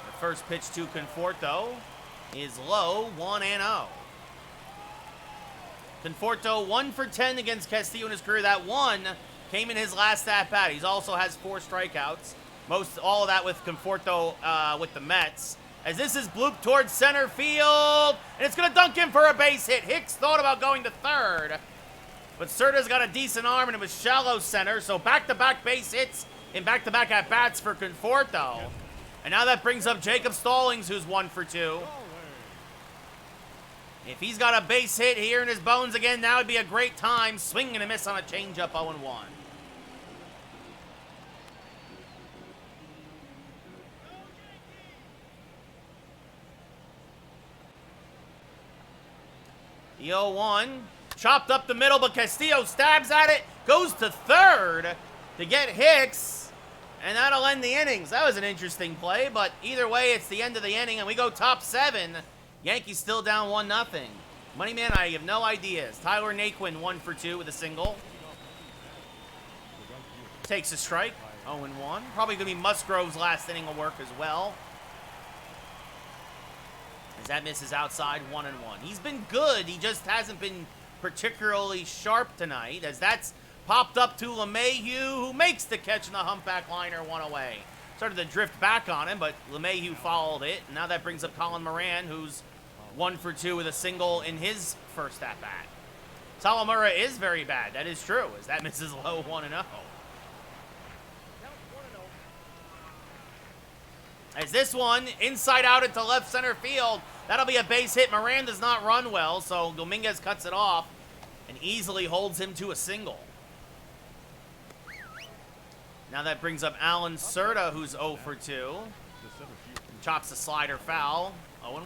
Speaker 1: The first pitch to Conforto is low, 1-0. Conforto 1 for 10 against Castillo in his career. That one came in his last at-bat. He also has 4 strikeouts. All of that with Conforto with the Mets. As this is blooped towards center field. And it's going to dunk in for a base hit. Hicks thought about going to third. But Serta's got a decent arm and it was shallow center. So back-to-back base hits in back-to-back at-bats for Conforto. And now that brings up Jacob Stallings, who's 1 for 2. If he's got a base hit here in his bones again, now would be a great time. Swing and a miss on a changeup, 0-1. The 0-1, chopped up the middle, but Castillo stabs at it, goes to third to get Hicks, and that'll end the innings. That was an interesting play, but either way, it's the end of the inning, and we go top 7. Yankees still down 1-0. Moneyman, I have no ideas. Tyler Naquin 1 for 2 with a single. Takes a strike, 0-1. Probably going to be Musgrove's last inning of work as well. As that misses outside, 1-1. He's been good. He just hasn't been particularly sharp tonight, as that's popped up to LeMahieu, who makes the catch in the humpback liner, 1 away. Started to drift back on him, but LeMahieu followed it. And now that brings up Colin Moran, who's 1 for 2 with a single in his first at-bat. Sawamura is very bad. That is true, as that misses low 1-0. As this one, inside out into left center field. That'll be a base hit. Moran does not run well, so Dominguez cuts it off and easily holds him to a single. Now that brings up Alan Cerda, who's 0 for 2. Chops the slider foul, 0-1.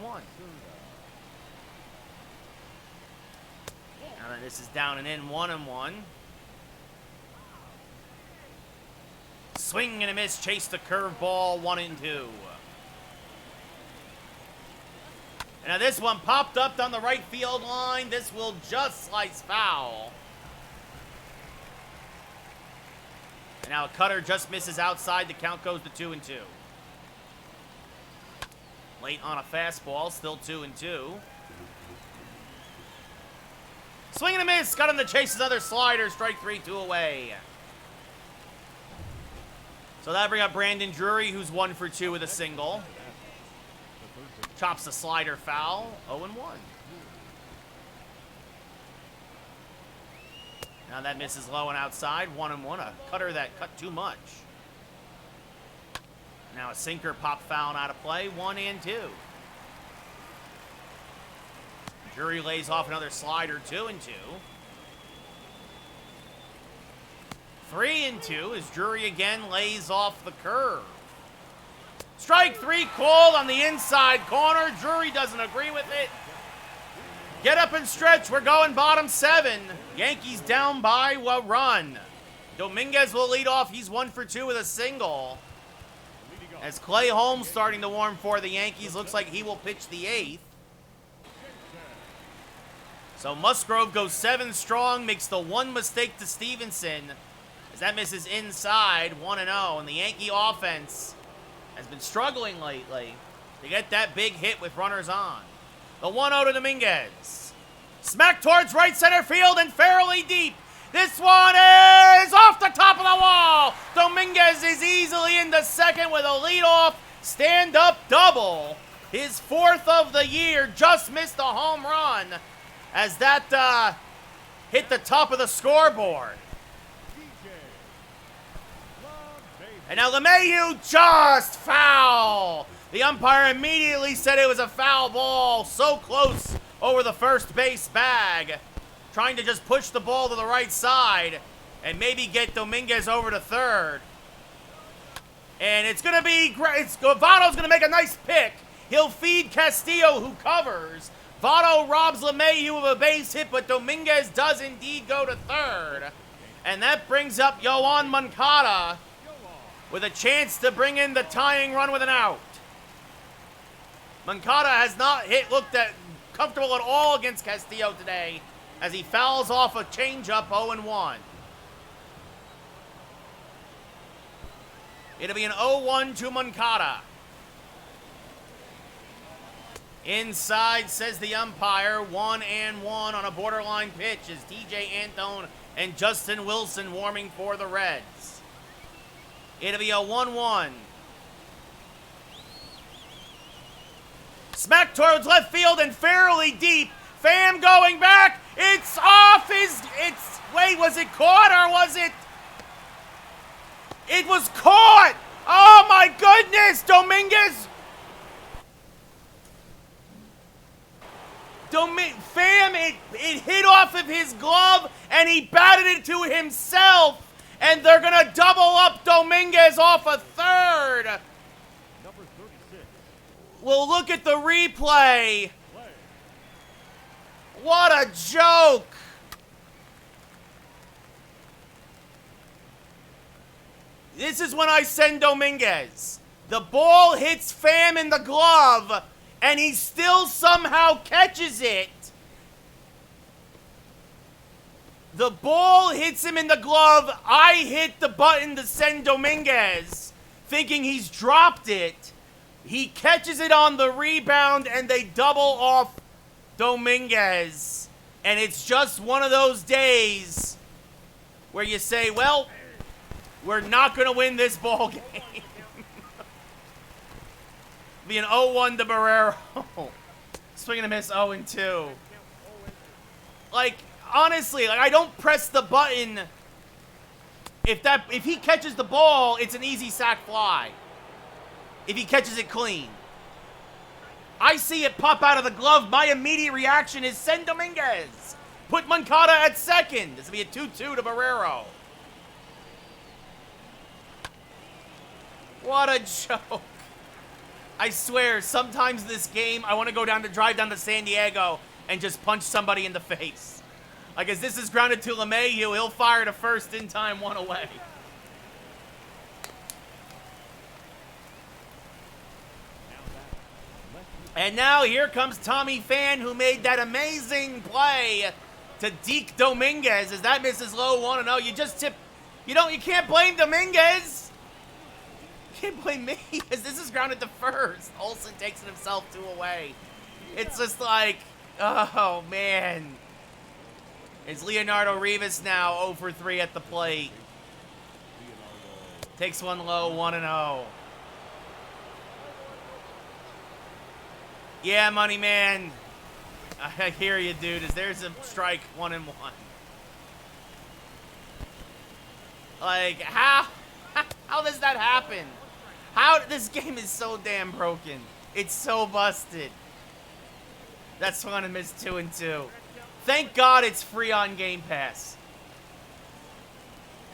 Speaker 1: Now that this is down and in, 1-1. Swing and a miss, chase the curveball, 1-2. Now this one popped up down the right field line. This will just slice foul. And now a cutter just misses outside. The count goes to 2-2. Late on a fastball, still 2-2. Swing and a miss, got him to chase his other slider. Strike 3, 2 away. So that'll bring up Brandon Drury, who's 1 for 2 with a single. Chops the slider foul, 0-1. Now that misses low and outside, 1-1. A cutter that cut too much. Now a sinker pop foul and out of play, 1-2. Drury lays off another slider, 2-2. 3-2 as Drury again lays off the curve. Strike 3 called on the inside corner. Drury doesn't agree with it. Get up and stretch. We're going bottom 7. Yankees down by a run. Dominguez will lead off. He's 1 for 2 with a single. As Clay Holmes starting to warm for the Yankees. Looks like he will pitch the 8th. So Musgrove goes 7 strong. Makes the one mistake to Stevenson. As that misses inside, 1-0. And the Yankee offense has been struggling lately to get that big hit with runners on. The 1-0 to Dominguez. Smack towards right center field and fairly deep. This one is off the top of the wall. Dominguez is easily into second with a leadoff stand-up double. His 4th of the year, just missed a home run as that hit the top of the scoreboard. And now LeMahieu just foul. The umpire immediately said it was a foul ball. So close over the first base bag. Trying to just push the ball to the right side and maybe get Dominguez over to third. And it's going to be great. Votto's going to make a nice pick. He'll feed Castillo, who covers. Votto robs LeMahieu of a base hit, but Dominguez does indeed go to third. And that brings up Yoan Moncada with a chance to bring in the tying run with an out. Moncada has not looked comfortable at all against Castillo today as he fouls off a changeup, 0-1. It'll be an 0-1 to Moncada. Inside, says the umpire, 1-1 on a borderline pitch as TJ Antone and Justin Wilson warming for the Reds. It'll be a 1-1. Smack towards left field and fairly deep. Pham going back. It's off wait, was it caught or was it? It was caught. Oh my goodness, Dominguez. Pham, it hit off of his glove and he batted it to himself. And they're going to double up Dominguez off a third.
Speaker 2: Number 36.
Speaker 1: We'll look at the replay. What a joke. This is when I send Dominguez. The ball hits Pham in the glove, and he still somehow catches it. The ball hits him in the glove. I hit the button to send Dominguez, thinking he's dropped it. He catches it on the rebound, and they double off Dominguez. And it's just one of those days where you say, well, we're not going to win this ball game. Be an 0-1 to Barrero. Swing and a miss, 0-2. Like, honestly, like, I don't press the button. If he catches the ball, it's an easy sac fly. If he catches it clean. I see it pop out of the glove. My immediate reaction is send Dominguez. Put Moncada at second. This will be a 2-2 to Barrero. What a joke. I swear, sometimes this game, I want to drive down to San Diego and just punch somebody in the face. Like, as this is grounded to LeMahieu, he'll fire to first in time, 1 away. And now here comes Tommy Pham, who made that amazing play to Deke Dominguez as that misses low 1-0. You just tip. You can't blame Dominguez. You can't blame me as this is grounded to first. Olsen takes it himself 2 away. It's just like, oh man. It's Leonardo Rivas now 0 for 3 at the plate. Takes one low, 1-0. Yeah, money man. I hear you, dude. There's a strike, 1-1. Like, how does that happen? This game is so damn broken. It's so busted. That swung and missed 2-2. Thank God it's free on Game Pass.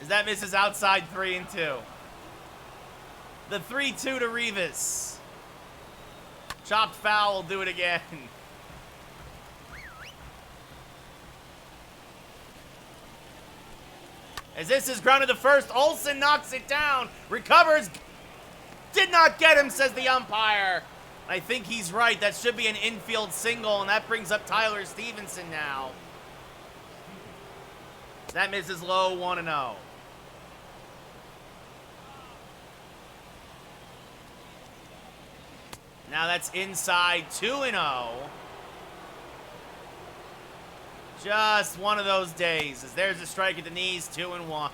Speaker 1: As that misses outside 3-2. The 3-2 to Rivas. Chopped foul will do it again. As this is grounded to first, Olsen knocks it down, recovers, did not get him, says the umpire. I think he's right. That should be an infield single, and that brings up Tyler Stevenson now. That misses low, 1-0. Now that's inside, 2-0. Just one of those days, as there's a strike at the knees, 2-1.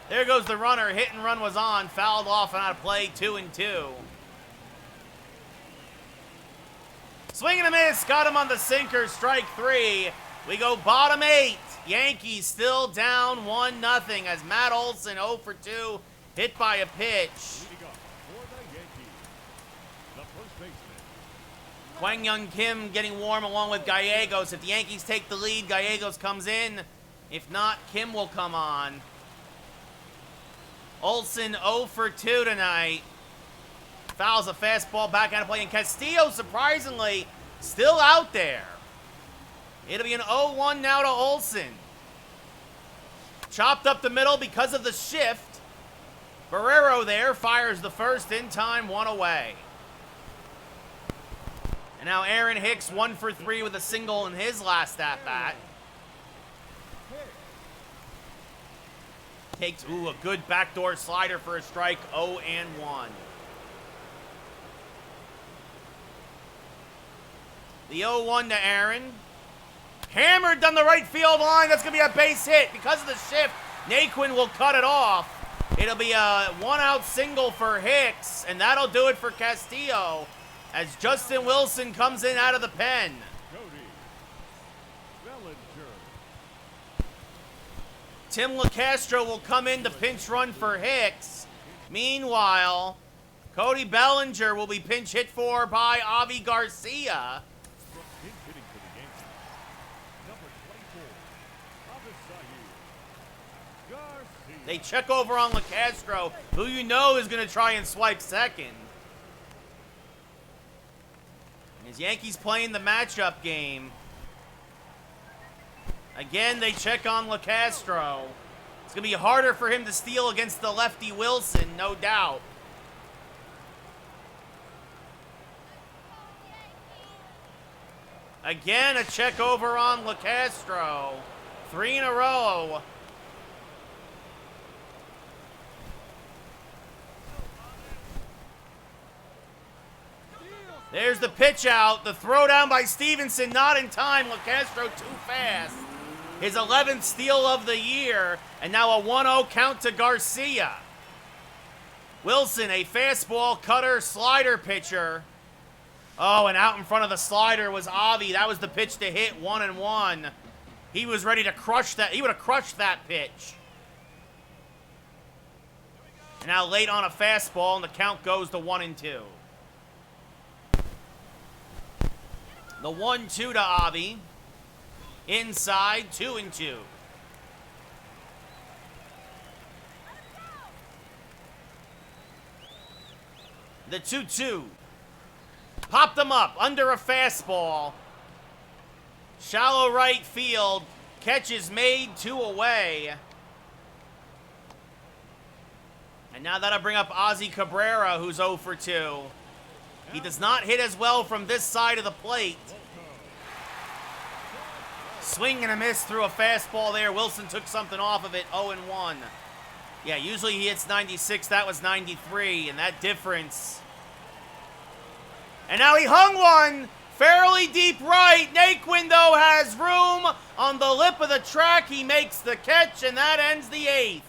Speaker 1: There goes the runner. Hit and run was on. Fouled off and out of play. 2-2. Swing and a miss. Got him on the sinker. Strike 3. We go bottom 8. Yankees still down 1-0 as Matt Olson 0 for 2. Hit by a pitch. Kwang Young Kim getting warm along with Gallegos. If the Yankees take the lead, Gallegos comes in. If not, Kim will come on. Olsen 0 for 2 tonight. Fouls a fastball back out of play. And Castillo, surprisingly, still out there. It'll be an 0-1 now to Olsen. Chopped up the middle because of the shift. Barrero there fires the first in time, 1 away. And now Aaron Hicks 1 for 3 with a single in his last at-bat. Takes, a good backdoor slider for a strike, 0-1. The 0-1 to Aaron. Hammered down the right field line. That's going to be a base hit. Because of the shift, Naquin will cut it off. It'll be a 1-out single for Hicks, and that'll do it for Castillo as Justin Wilson comes in out of the pen. Tim LaCastro will come in to pinch run for Hicks. Meanwhile, Cody Bellinger will be pinch hit for by Avi Garcia. They check over on LaCastro, who you know is going to try and swipe second. As Yankees playing the matchup game. Again, they check on LaCastro. It's going to be harder for him to steal against the lefty Wilson, no doubt. Again, a check over on LaCastro. 3 in a row. There's the pitch out. The throw down by Stevenson, not in time. LaCastro too fast. His 11th steal of the year, and now a 1-0 count to Garcia. Wilson, a fastball, cutter, slider pitcher. Oh, and out in front of the slider was Avi. That was the pitch to hit, 1-1. He was ready to crush that. He would have crushed that pitch. And now late on a fastball, and the count goes to 1-2. The 1-2 to Avi. Inside, 2-2. The 2-2. Popped him up under a fastball. Shallow right field. Catch is made, 2 away. And now that'll bring up Ozzy Cabrera, who's 0 for 2. He does not hit as well from this side of the plate. Swing and a miss through a fastball there. Wilson took something off of it, 0-1. Yeah, usually he hits 96. That was 93, and that difference. And now he hung one fairly deep right. Naquin, though, has room on the lip of the track. He makes the catch, and that ends the 8th.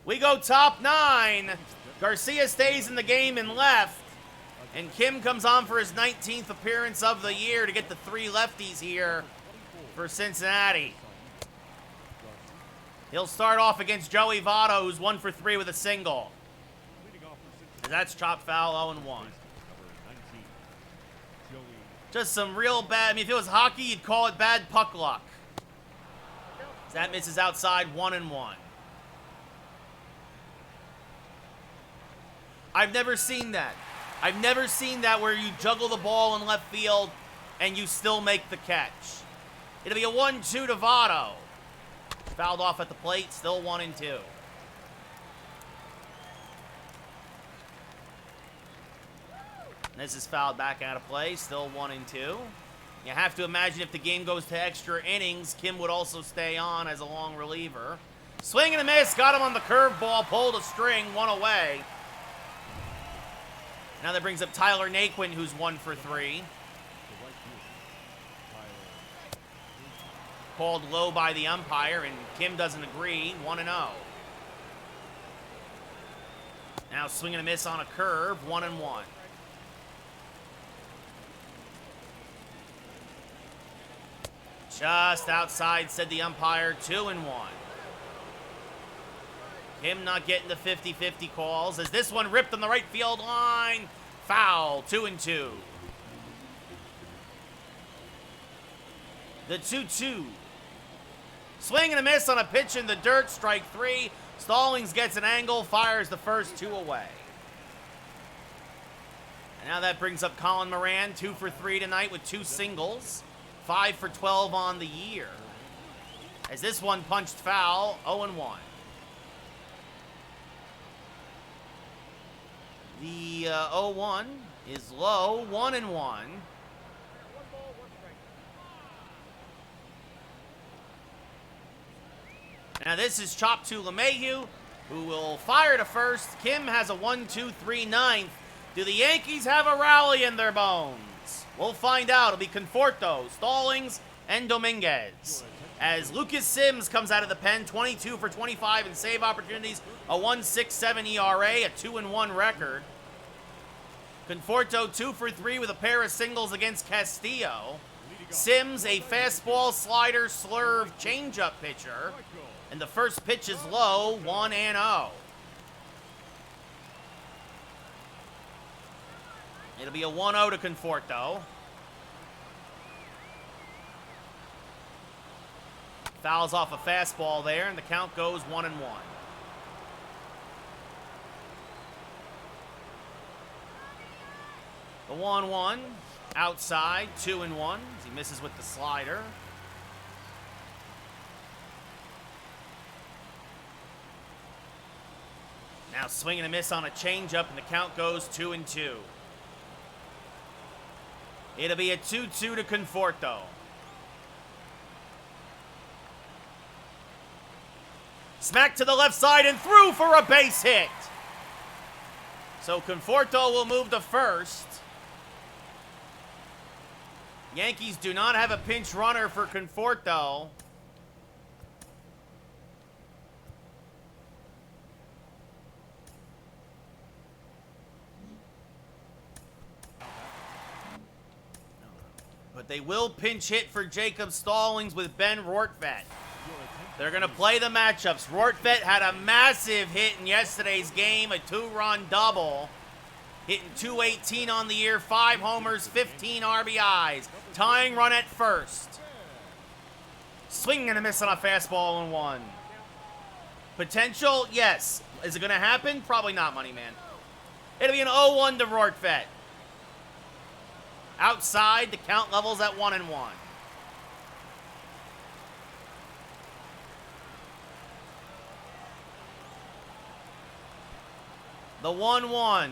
Speaker 1: We go top 9. Garcia stays in the game in left. And Kim comes on for his 19th appearance of the year to get the 3 lefties here for Cincinnati. He'll start off against Joey Votto, who's 1 for 3 with a single. And that's chopped foul, 0-1. Just some real bad, I mean, if it was hockey, you'd call it bad puck luck. That misses outside, 1-1. I've never seen that. I've never seen that where you juggle the ball in left field and you still make the catch. It'll be a 1-2 to Votto. Fouled off at the plate, still 1-2. This is fouled back out of play, still 1-2. You have to imagine if the game goes to extra innings, Kim would also stay on as a long reliever. Swing and a miss, got him on the curveball, pulled a string, 1 away. Now that brings up Tyler Naquin, who's 1 for 3. Called low by the umpire, and Kim doesn't agree, 1-0. Now swing and a miss on a curve, 1-1. Just outside, said the umpire, 2-1. Kim not getting the 50-50 calls as this one ripped on the right field line. Foul, 2-2. The 2-2. Swing and a miss on a pitch in the dirt, strike 3. Stallings gets an angle, fires the first 2 away. And now that brings up Colin Moran, 2 for 3 tonight with 2 singles. 5 for 12 on the year. As this one punched foul, 0-1. The 0-1 is low, 1-1. Now this is chopped to LeMahieu, who will fire to first. Kim has a 1-2-3 ninth. Do the Yankees have a rally in their bones? We'll find out. It'll be Conforto, Stallings, and Dominguez. As Lucas Sims comes out of the pen, 22 for 25 in save opportunities, a 1.67 ERA, a 2-1 record. Conforto 2 for 3 with a pair of singles against Castillo. Sims, a fastball, slider, slurve, changeup pitcher. And the first pitch is low, 1-0. It'll be a 1-0 to Conforto. Fouls off a fastball there, and the count goes 1-1. The 1-1 outside, 2-1 as he misses with the slider. Now swing and a miss on a changeup, and the count goes 2-2. It'll be a 2-2 to Conforto. Smack to the left side and through for a base hit. So Conforto will move to first. Yankees do not have a pinch runner for Conforto. but they will pinch hit for Jacob Stallings with Ben Rortvedt. They're going to play the matchups. Rortvedt had a massive hit in yesterday's game, a 2-run double. Hitting .218 on the year, 5 homers, 15 RBIs. Tying run at first. Swing and a miss on a fastball and 1. Potential, yes. Is it going to happen? Probably not, Money Man. It'll be an 0-1 to Rortvedt. Outside, the count levels at 1-1. The 1-1.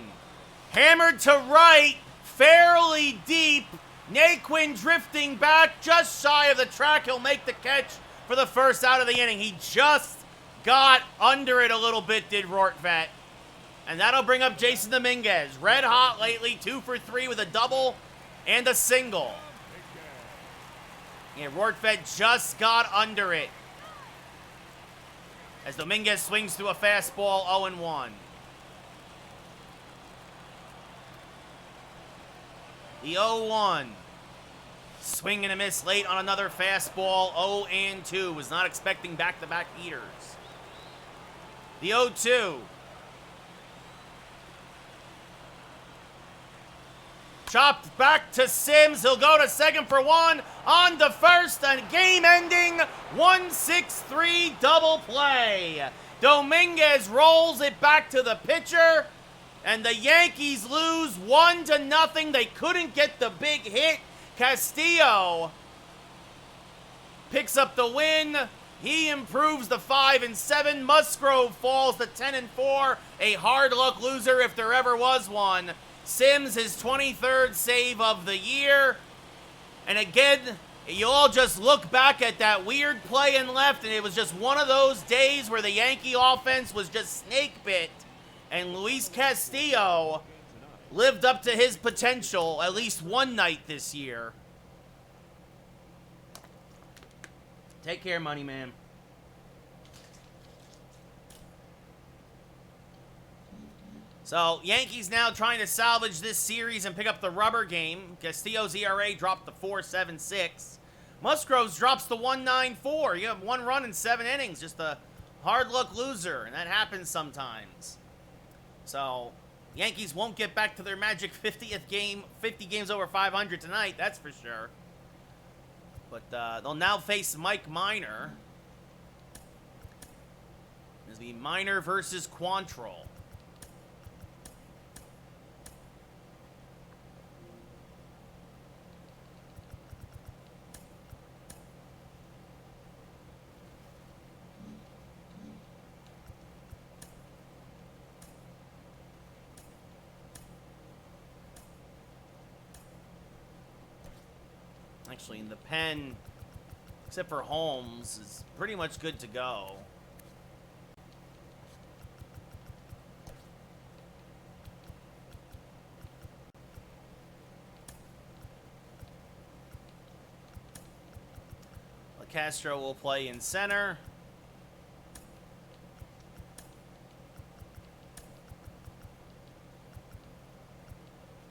Speaker 1: Hammered to right, fairly deep. Naquin drifting back just shy of the track. He'll make the catch for the first out of the inning. He just got under it a little bit, did Rortvedt. And that'll bring up Jason Dominguez. Red hot lately, 2 for 3 with a double and a single. Yeah, Rortvedt just got under it. As Dominguez swings through a fastball, 0-1. The 0-1. Swing and a miss late on another fastball, 0-2. Was not expecting back-to-back heaters. The 0-2. Chopped back to Sims. He'll go to second for 1. On to first. A game-ending 1-6-3 double play. Dominguez rolls it back to the pitcher. And the Yankees lose 1-0. They couldn't get the big hit. Castillo picks up the win. He improves the 5-7. Musgrove falls to 10-4. A hard luck loser if there ever was one. Sims, his 23rd save of the year. And again, you all just look back at that weird play in left, and it was just one of those days where the Yankee offense was just snake bit. And Luis Castillo lived up to his potential at least one night this year. Take care, Money Man. So, Yankees now trying to salvage this series and pick up the rubber game. Castillo's ERA dropped to 4.76. Musgroves drops to 1.94. You have 1 run in 7 innings. Just a hard luck loser, and that happens sometimes. So, Yankees won't get back to their magic 50th game, 50 games over 500 tonight, that's for sure. But they'll now face Mike Minor. This will be Minor versus Quantrill. Actually, in the pen, except for Holmes, is pretty much good to go. Castro will play in center.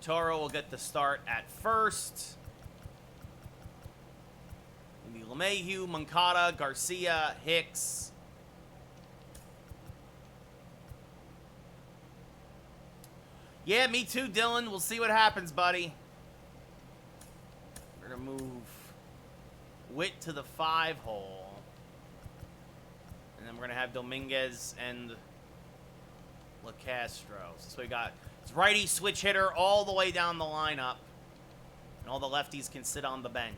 Speaker 1: Toro will get the start at first. Maybe LeMahieu, Moncada, Garcia, Hicks. Yeah, me too, Dylan. We'll see what happens, buddy. We're going to move Witt to the 5-hole. And then we're going to have Dominguez and LaCastro. So we got righty switch hitter all the way down the lineup. And all the lefties can sit on the bench.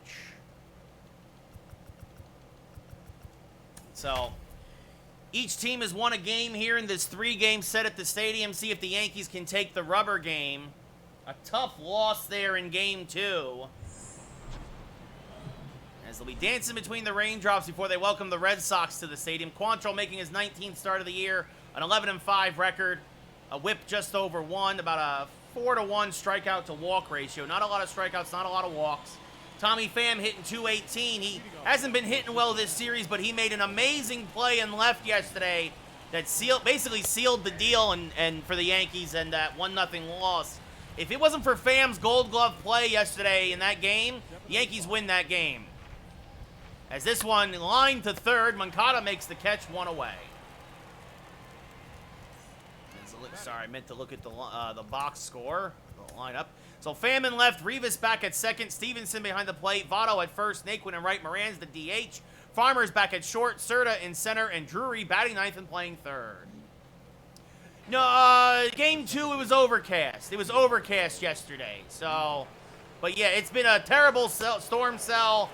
Speaker 1: So, each team has won a game here in this 3-game set at the stadium. See if the Yankees can take the rubber game. A tough loss there in Game 2. As they'll be dancing between the raindrops before they welcome the Red Sox to the stadium. Quantrill making his 19th start of the year. An 11-5 record. A whip just over 1. About a 4-to-1 strikeout to walk ratio. Not a lot of strikeouts, not a lot of walks. Tommy Pham hitting .218. He hasn't been hitting well this series, but he made an amazing play in left yesterday that basically sealed the deal and for the Yankees and that 1-0 loss. If it wasn't for Pham's Gold Glove play yesterday in that game, the Yankees win that game. As this one lined to third, Moncada makes the catch, one away. Sorry, I meant to look at the box score, the lineup. So Pham in left, Rivas back at second, Stevenson behind the plate, Votto at first, Naquin in right, Moran's the DH, Farmer's back at short, Serta in center, and Drury batting ninth and playing third. No, game 2, it was overcast. It was overcast yesterday. So, but yeah, it's been a terrible storm cell.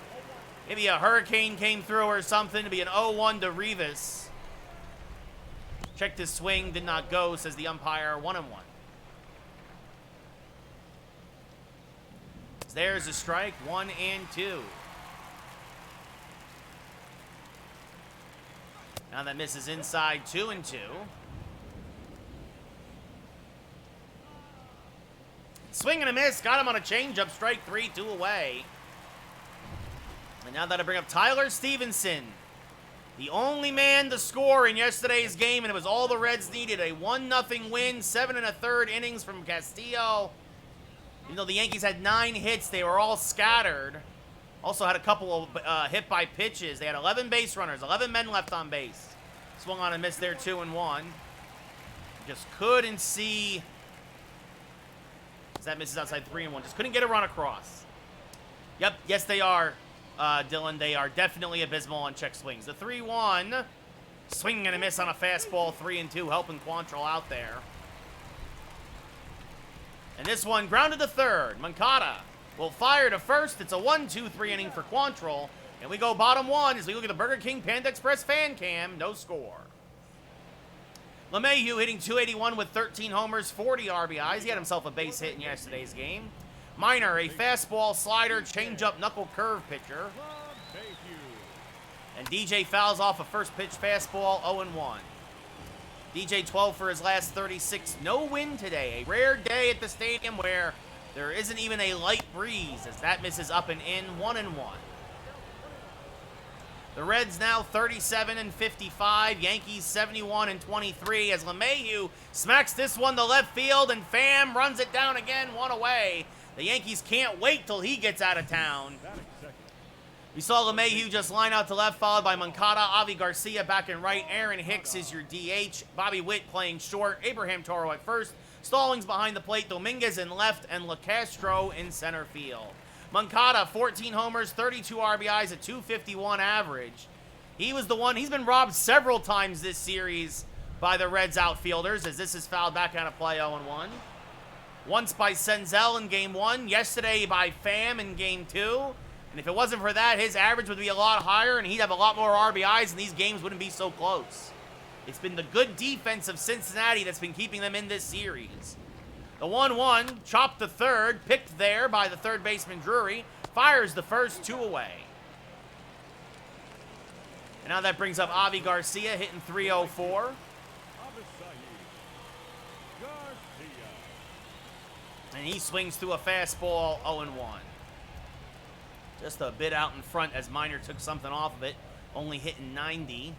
Speaker 1: Maybe a hurricane came through or something. It'd be an 0-1 to Rivas. Checked his swing, did not go, says the umpire, 1-1. There's a strike, 1-2. Now that misses inside, 2-2. Swing and a miss, got him on a changeup, strike 3, 2 away. And now that'll bring up Tyler Stevenson. The only man to score in yesterday's game, and it was all the Reds needed. A 1-0 win, 7 1/3 innings from Castillo. Even though the Yankees had 9 hits, they were all scattered. Also had a couple of hit by pitches. They had 11 base runners, 11 men left on base. Swung on and missed there, 2-1. Just couldn't see. That misses outside, 3-1. Just couldn't get a run across. Yep, yes they are, Dylan. They are definitely abysmal on check swings. The 3-1. Swing and a miss on a fastball, 3-2, helping Quantrill out there. And this one grounded to third. Moncada will fire to first. It's a 1-2-3 inning for Quantrill. And we go bottom 1 as we look at the Burger King Panda Express fan cam. No score. LeMahieu hitting .281 with 13 homers, 40 RBIs. He had himself a base hit in yesterday's game. Minor, a fastball, slider, changeup, knuckle curve pitcher. And DJ fouls off a first pitch fastball, 0-1. DJ 12 for his last 36. No win today. A rare day at the stadium where there isn't even a light breeze as that misses up and in, 1-1. The Reds now 37-55. Yankees 71-23 as LeMahieu smacks this one to left field and Pham runs it down again, 1 away. The Yankees can't wait till he gets out of town. We saw LeMahieu just line out to left, followed by Moncada, Avi Garcia back in right. Aaron Hicks is your DH. Bobby Witt playing short. Abraham Toro at first. Stallings behind the plate. Dominguez in left and LaCastro in center field. Moncada, 14 homers, 32 RBIs, a .251 average. He was the one, he's been robbed several times this series by the Reds outfielders, as this is fouled back out of play, 0-1. Once by Senzel in game 1, yesterday by Pham in game 2. And if it wasn't for that, his average would be a lot higher, and he'd have a lot more RBIs, and these games wouldn't be so close. It's been the good defense of Cincinnati that's been keeping them in this series. The 1-1, chopped to third, picked there by the third baseman Drury, fires the first, 2 away. And now that brings up Avi Garcia hitting .304. And he swings through a fastball, 0-1. Just a bit out in front as Minor took something off of it, only hitting 90.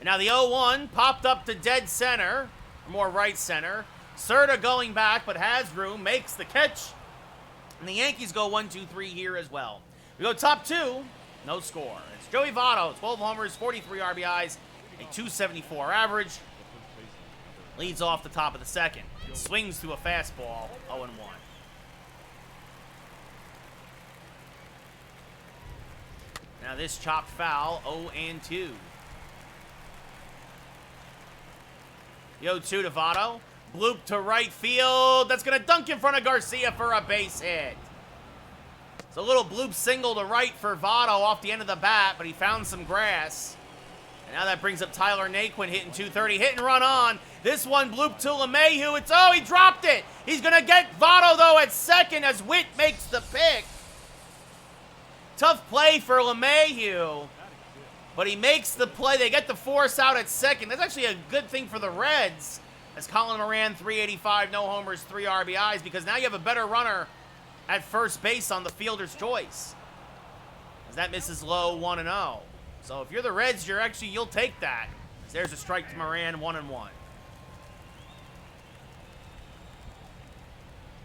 Speaker 1: And now the 0-1 popped up to dead center, or more right center. Serta going back, but has room, makes the catch. And the Yankees go 1-2-3 here as well. We go top 2, no score. It's Joey Votto, 12 homers, 43 RBIs, a .274 average. Leads off the top of the second. Swings through a fastball, 0-1. Now this chopped foul, 0-2. The 0-2 to Votto. Bloop to right field. That's going to dunk in front of Garcia for a base hit. It's a little bloop single to right for Votto off the end of the bat, but he found some grass. And now that brings up Tyler Naquin hitting .230. Hit and run on. This one bloop to LeMahieu. It's, oh, he dropped it. He's going to get Votto, though, at second as Witt makes the pick. Tough play for LeMahieu. But he makes the play. They get the force out at second. That's actually a good thing for the Reds. As Colin Moran, 385, no homers, 3 RBIs, because now you have a better runner at first base on the fielder's choice. As that misses low, 1-0. So if you're the Reds, you'll take that. As there's a strike to Moran, 1-1.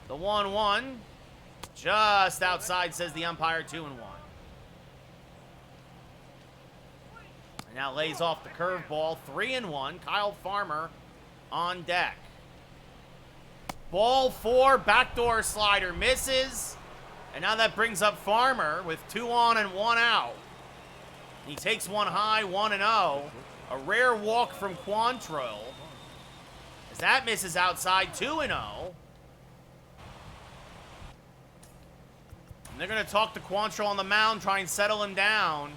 Speaker 1: The 1-1. Just outside, says the umpire, 2-1. And now lays off the curveball, 3-1. Kyle Farmer on deck. Ball 4, backdoor slider misses. And now that brings up Farmer with 2 on and 1 out. He takes one high, 1-0. A rare walk from Quantrill. As that misses outside, 2-0. And they're going to talk to Quantrill on the mound, try and settle him down.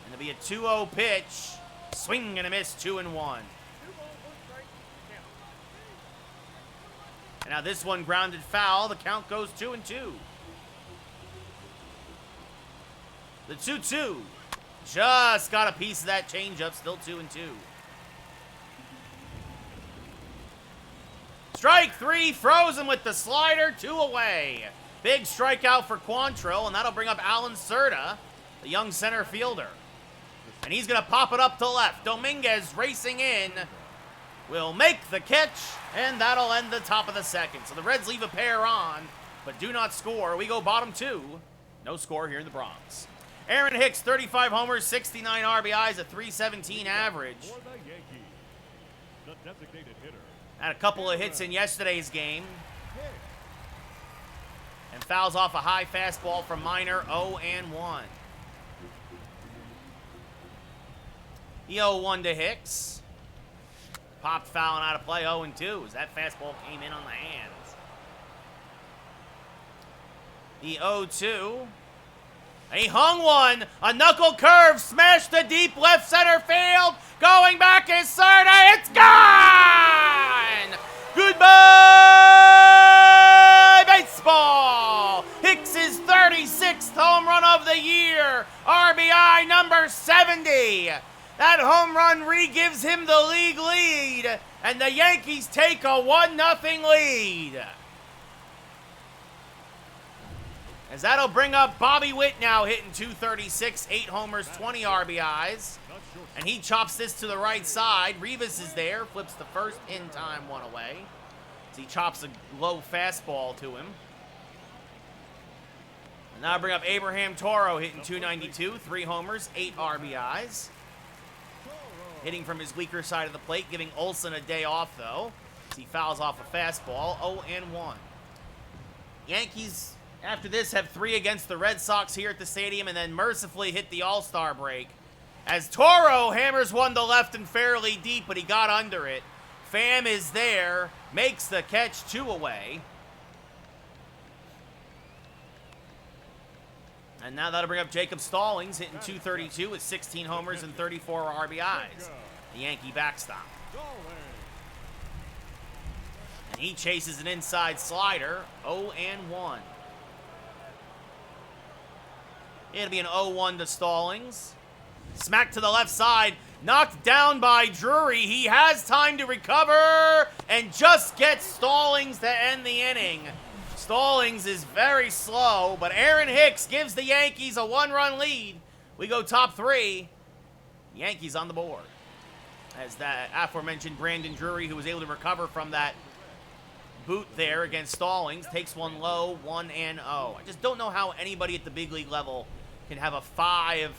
Speaker 1: And it'll be a 2-0 pitch. Swing and a miss, 2-1. And now this one grounded foul. The count goes 2-2. The 2-2. Just got a piece of that changeup. Still 2-2. Strike 3. Frozen with the slider. 2 away. Big strikeout for Quantrill. And that'll bring up Alan Cerda, the young center fielder. And he's going to pop it up to left. Dominguez racing in. Will make the catch. And that'll end the top of the second. So the Reds leave a pair on, but do not score. We go bottom 2. No score here in the Bronx. Aaron Hicks, 35 homers, 69 RBIs, a .317 average.
Speaker 2: For the Yankees, the designated hitter.
Speaker 1: Had a couple of hits in yesterday's game. And fouls off a high fastball from Minor, 0-1. The 0-1 to Hicks. Popped foul and out of play, 0-2, as that fastball came in on the hands. The 0-2. He hung one. A knuckle curve smashed to deep left center field. Going back is Cerda. It's gone! Goodbye, baseball! Hicks' 36th home run of the year. RBI number 70. That home run re-gives him the league lead. And the Yankees take a 1-0 lead. As that'll bring up Bobby Witt now hitting .236, 8 homers, 20 RBIs. And he chops this to the right side. Rivas is there, flips the first in time, 1 away. As he chops a low fastball to him. And now I bring up Abraham Toro hitting .292, 3 homers, 8 RBIs. Hitting from his weaker side of the plate, giving Olsen a day off though. As he fouls off a fastball, 0-1. Yankees, after this, have 3 against the Red Sox here at the stadium and then mercifully hit the All-Star break. As Toro hammers one to left and fairly deep, but he got under it. Pham is there, makes the catch, 2 away. And now that'll bring up Jacob Stallings, hitting .232 with 16 homers and 34 RBIs. The Yankee backstop. And he chases an inside slider, 0-1. It'll be an 0-1 to Stallings. Smack to the left side, knocked down by Drury. He has time to recover and just gets Stallings to end the inning. Stallings is very slow, but Aaron Hicks gives the Yankees a 1-run lead. We go top 3. Yankees on the board. As that aforementioned Brandon Drury, who was able to recover from that boot there against Stallings, takes one low, 1-0. I just don't know how anybody at the big league level can have a 5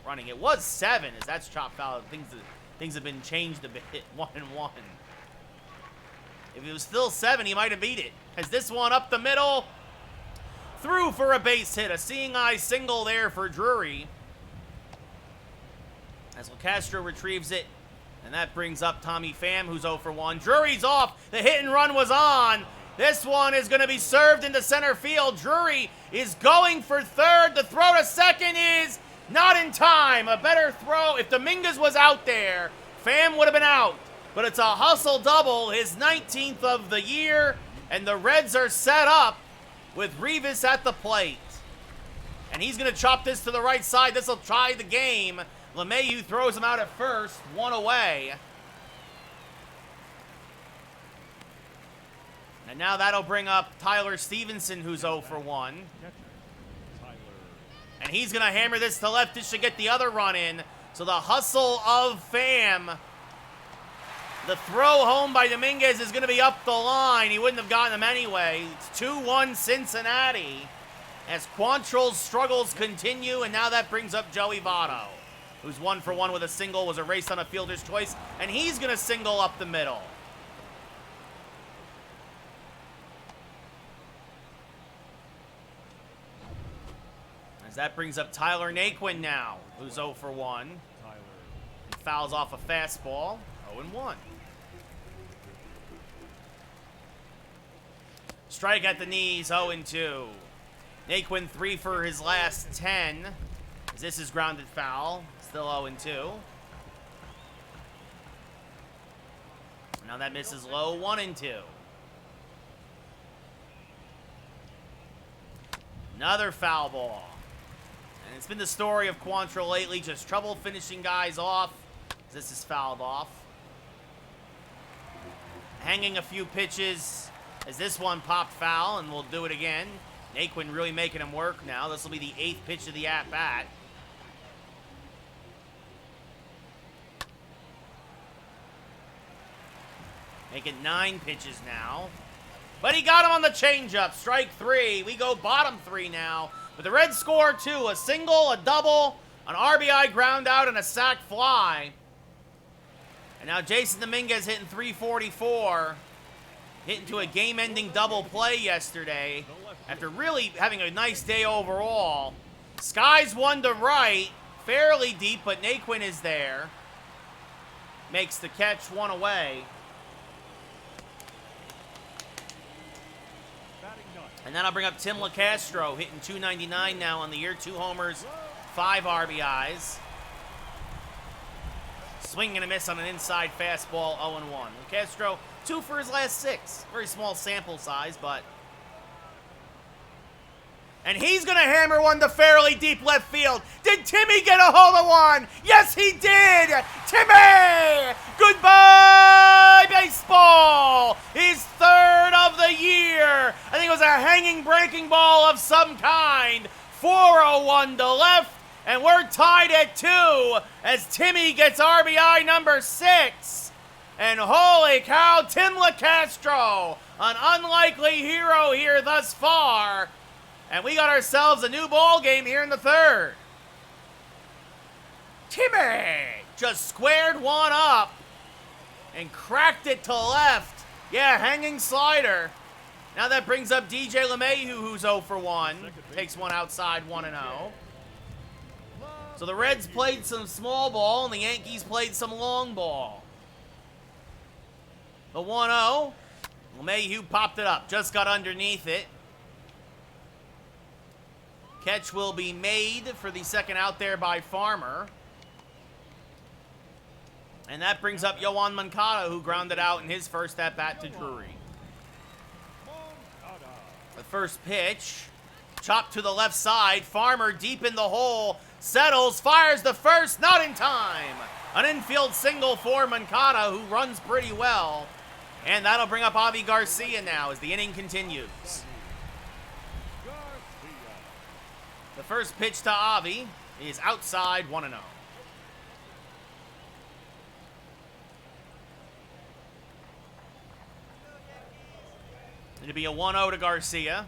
Speaker 1: running. It was 7, as that's chopped foul. Things have been changed a bit. 1-1. If it was still 7, he might have beat it. As this one up the middle, through for a base hit. A seeing eye single there for Drury. As Castro retrieves it, and that brings up Tommy Pham, who's 0-1. Drury's off. The hit and run was on. This one is going to be served into center field. Drury is going for third. The throw to second is not in time. A better throw. If Dominguez was out there, Pham would have been out. But it's a hustle double, his 19th of the year, and the Reds are set up with Rivas at the plate. And he's going to chop this to the right side. This will try the game. LeMahieu throws him out at first, 1 away. And now that'll bring up Tyler Stevenson, who's 0-1. And he's going to hammer this to left. This should get the other run in. So the hustle of Pham The throw home by Dominguez is going to be up the line. He wouldn't have gotten them anyway. It's 2-1 Cincinnati as Quantrill's struggles continue, and now that brings up Joey Votto, who's 1 for 1 with a single, was erased on a fielder's choice, and he's going to single up the middle. As that brings up Tyler Naquin now, who's 0 for 1. And fouls off a fastball, 0-1. Strike at the knees, 0-2. Naquin 3 for his last 10. As this is grounded foul, still 0-2. Now that misses low, 1-2. Another foul ball. And it's been the story of Quantrill lately, just trouble finishing guys off. This is fouled off. Hanging a few pitches as this one popped foul, and we'll do it again. Naquin really making him work now. This will be the 8th pitch of the at-bat. Making 9 pitches now. But he got him on the changeup. Strike 3. We go bottom 3 now. But the Reds score 2. A single, a double, an RBI ground out, and a sac fly. And now Jason Dominguez hitting .344. Hit into a game-ending double play yesterday after really having a nice day overall. Skies one to right. Fairly deep, but Naquin is there. Makes the catch, 1 away. And then I'll bring up Tim LeCastro, hitting .299 now on the year. 2 homers, 5 RBIs. Swing and a miss on an inside fastball, 0-1. LeCastro, 2 for his last 6. Very small sample size, but... And he's going to hammer one to fairly deep left field. Did Timmy get a hold of one? Yes, he did! Timmy! Goodbye, baseball! His 3rd of the year. I think it was a hanging breaking ball of some kind. 401 to left, and we're tied at 2 as Timmy gets RBI number 6. And holy cow, Tim LeCastro, an unlikely hero here thus far. And we got ourselves a new ball game here in the 3rd. Timmy just squared one up and cracked it to left. Yeah, hanging slider. Now that brings up DJ LeMahieu, who's 0 for 1. Takes one outside, 1-0. So the Reds played some small ball and the Yankees played some long ball. The 1-0. LeMahieu popped it up. Just got underneath it. Catch will be made for the second out there by Farmer. And that brings up Yoan Moncada, who grounded out in his first at-bat to Drury. The first pitch, chopped to the left side. Farmer deep in the hole, settles, fires the first, not in time. An infield single for Moncada, who runs pretty well. And that'll bring up Avi Garcia now as the inning continues. The first pitch to Avi is outside, 1-0. It'll be a 1-0 to Garcia.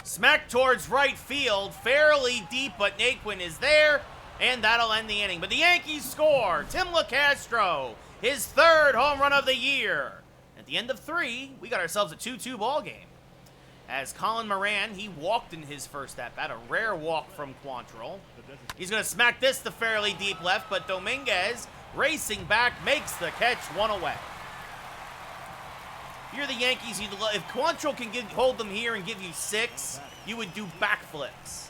Speaker 1: Smack towards right field, fairly deep, but Naquin is there, and that'll end the inning. But the Yankees score. Tim LeCastro, his 3rd home run of the year. At the end of 3, we got ourselves a 2-2 ball game. As Colin Moran, he walked in his first at-bat, a rare walk from Quantrill. He's going to smack this to fairly deep left, but Dominguez, racing back, makes the catch, 1 away. If you're the Yankees, if Quantrill can hold them here and give you 6, you would do backflips.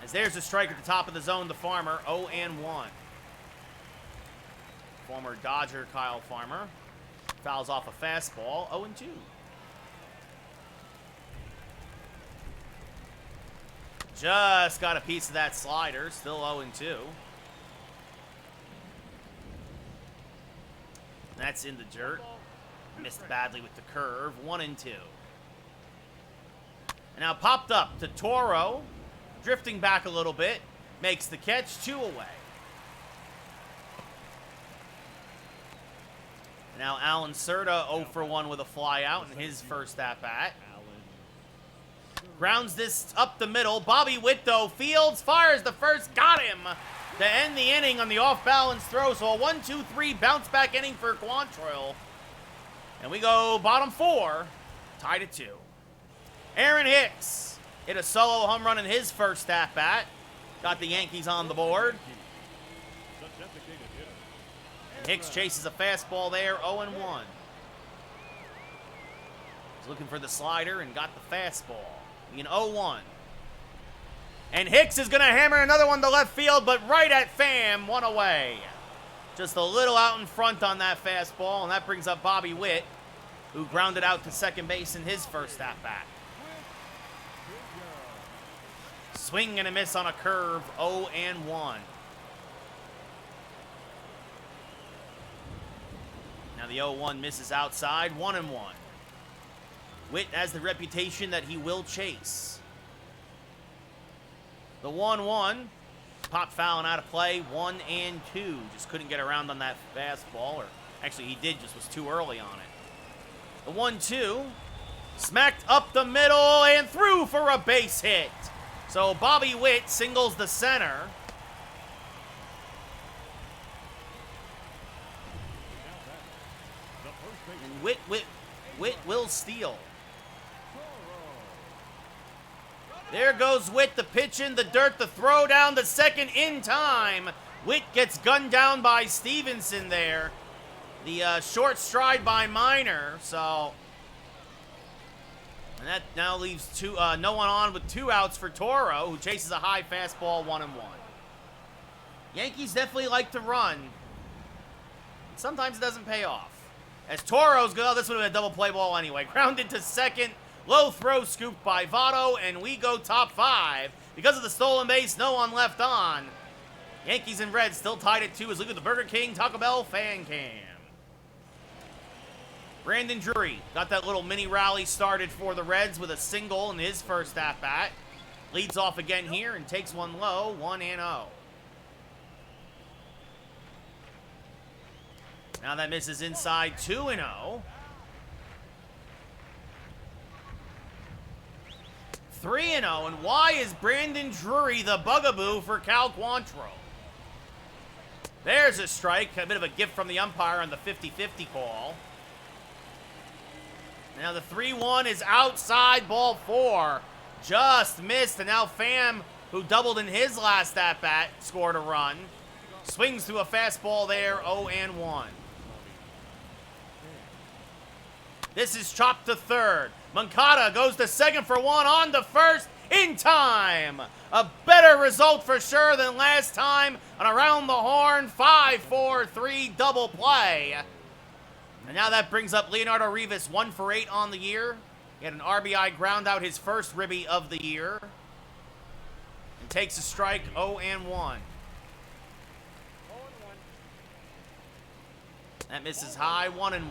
Speaker 1: As there's a strike at the top of the zone, the Farmer, 0-1. Former Dodger Kyle Farmer fouls off a fastball, 0-2. Just got a piece of that slider, still 0-2. That's in the dirt. Missed badly with the curve, 1-2. And now popped up to Toro, drifting back a little bit, makes the catch, 2 away. Now Alan Serta 0 for 1 with a fly out in his first at-bat. Grounds this up the middle. Bobby Witt, though, fields, fires the first, got him to end the inning on the off-balance throw. So a 1-2-3 bounce-back inning for Quantrill. And we go bottom 4, tied at 2. Aaron Hicks hit a solo home run in his first at-bat. Got the Yankees on the board. Hicks chases a fastball there, 0-1. He's looking for the slider and got the fastball. An 0-1. And Hicks is going to hammer another one to left field, but right at Pham, one away. Just a little out in front on that fastball, and that brings up Bobby Witt, who grounded out to second base in his first at-bat. Swing and a miss on a curve, 0-1. Now the 0-1 misses outside, 1-1. Witt has the reputation that he will chase. The 1-1, pop fouling out of play, 1-2. Just couldn't get around on that fastball, or actually he did, just was too early on it. The 1-2, smacked up the middle and through for a base hit. So Bobby Witt singles the center. And Witt will steal. There goes Witt, the pitch in the dirt, the throw down to second in time. Witt gets gunned down by Stevenson there. The short stride by Minor, so... And that now leaves no one on with 2 outs for Toro, who chases a high fastball, 1-1. Yankees definitely like to run. Sometimes it doesn't pay off. As Toro's go, this would have been a double play ball anyway. Grounded to second. Low throw scooped by Votto, and we go top 5. Because of the stolen base, no one left on. Yankees and Reds still tied at 2 as we look at the Burger King Taco Bell fan cam. Brandon Drury got that little mini rally started for the Reds with a single in his first at-bat. Leads off again here and takes one low, 1-0. Now that misses inside, 2-0. 3-0, and why is Brandon Drury the bugaboo for Cal Quantrill? There's a strike, a bit of a gift from the umpire on the 50-50 call. Now the 3-1 is outside, ball 4. Just missed, and now Pham, who doubled in his last at-bat, scored a run. Swings through a fastball there, 0-1. This is chopped to third. Moncada goes to second for 1, on to first, in time. A better result for sure than last time. On around the horn, 5-4-3 double play. And now that brings up Leonardo Rivas, 1 for 8 on the year. He had an RBI ground out, his first ribby of the year. And takes a strike, 0-1. That misses high, 1-1.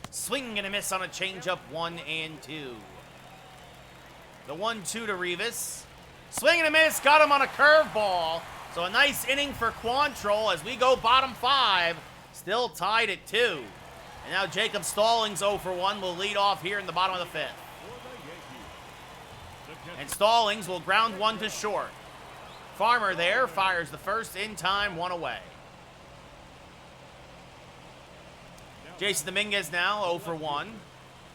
Speaker 1: Swing and a miss on a changeup, 1-2. The 1-2 to Rivas. Swing and a miss, got him on a curveball. So a nice inning for Quantrill as we go bottom 5. Still tied at 2. And now Jacob Stallings, 0 for 1, will lead off here in the bottom of the 5th. And Stallings will ground 1 to short. Farmer there fires the first in time, 1 away. Jason Dominguez now 0 for 1.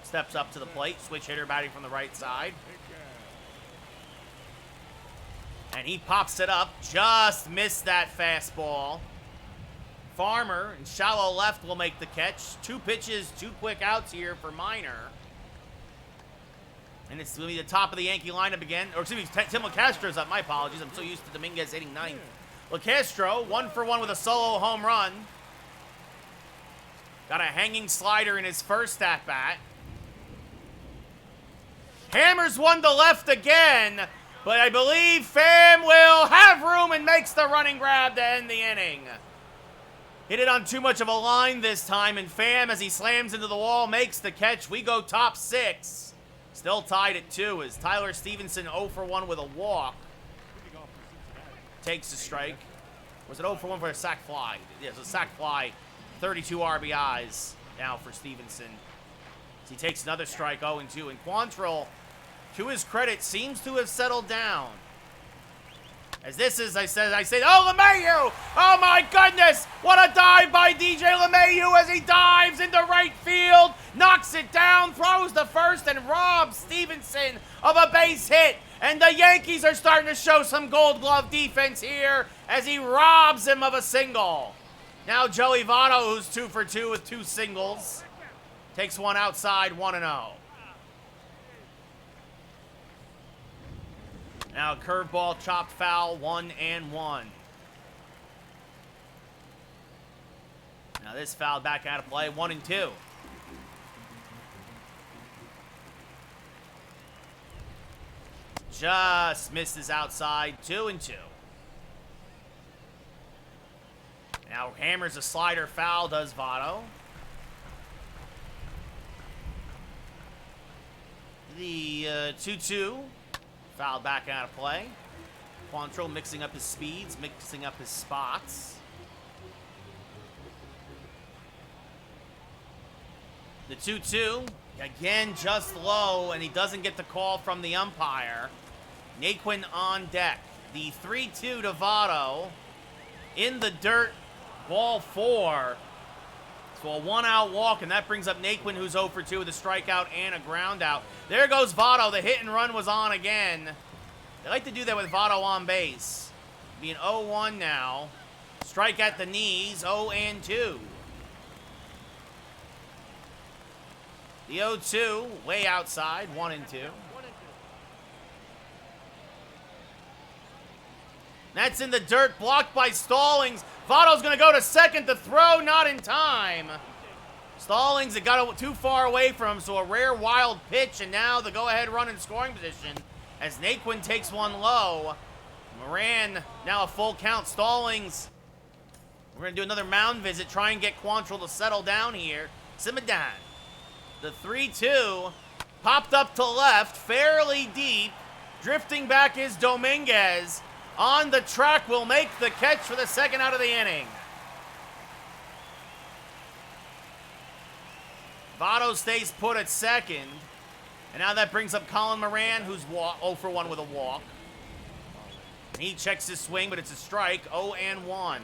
Speaker 1: Steps up to the plate. Switch hitter batting from the right side. And he pops it up. Just missed that fastball. Farmer in shallow left will make the catch. 2 pitches, 2 quick outs here for Minor. And it's going to be the top of the Yankee lineup again. Or excuse me, Tim LeCastro's up. My apologies. I'm so used to Dominguez hitting 9th. LeCastro, 1 for 1 with a solo home run. Got a hanging slider in his first at-bat. Hammers 1 to left again. But I believe Pham will have room and makes the running grab to end the inning. Hit it on too much of a line this time, and Pham, as he slams into the wall, makes the catch. We go top 6. Still tied at 2 as Tyler Stevenson 0 for 1 with a walk. Takes a strike. Was it 0 for 1 for a sac fly? Yeah, it was a sac fly. 32 RBIs now for Stevenson. As he takes another strike, 0-2. And Quantrill, to his credit, seems to have settled down. As this is, I said, oh, LeMahieu! Oh, my goodness! What a dive by DJ LeMahieu as he dives into right field, knocks it down, throws the first, and robs Stevenson of a base hit. And the Yankees are starting to show some Gold Glove defense here as he robs him of a single. Now Joey Votto, who's 2 for 2 with 2 singles, takes one outside, 1-0. Now curveball, chopped foul, 1-1. Now this foul back out of play, 1-2. Just misses outside, 2-2. Now hammers a slider foul, does Votto. The 2-2. Foul back out of play. Quantrill mixing up his speeds, mixing up his spots. The 2-2, again just low, and he doesn't get the call from the umpire. Naquin on deck. The 3-2 to Votto. In the dirt, ball 4. So a 1-out walk, and that brings up Naquin, who's 0 for 2 with a strikeout and a ground out. There goes Votto. The hit and run was on again. They like to do that with Votto on base. Being 0-1 now. Strike at the knees, 0-2. The 0-2, way outside, 1-2. That's in the dirt, blocked by Stallings. Votto's going to go to second. The throw, not in time. Stallings, it got too far away from him, so a rare wild pitch, and now the go-ahead run in scoring position as Naquin takes one low. Moran, now a full count. Stallings, we're going to do another mound visit, try and get Quantrill to settle down here. Simadan, the 3-2, popped up to left, fairly deep. Drifting back is Dominguez. On the track, will make the catch for the second out of the inning. Votto stays put at second. And now that brings up Colin Moran, who's 0 for 1 with a walk. And he checks his swing, but it's a strike, 0-1.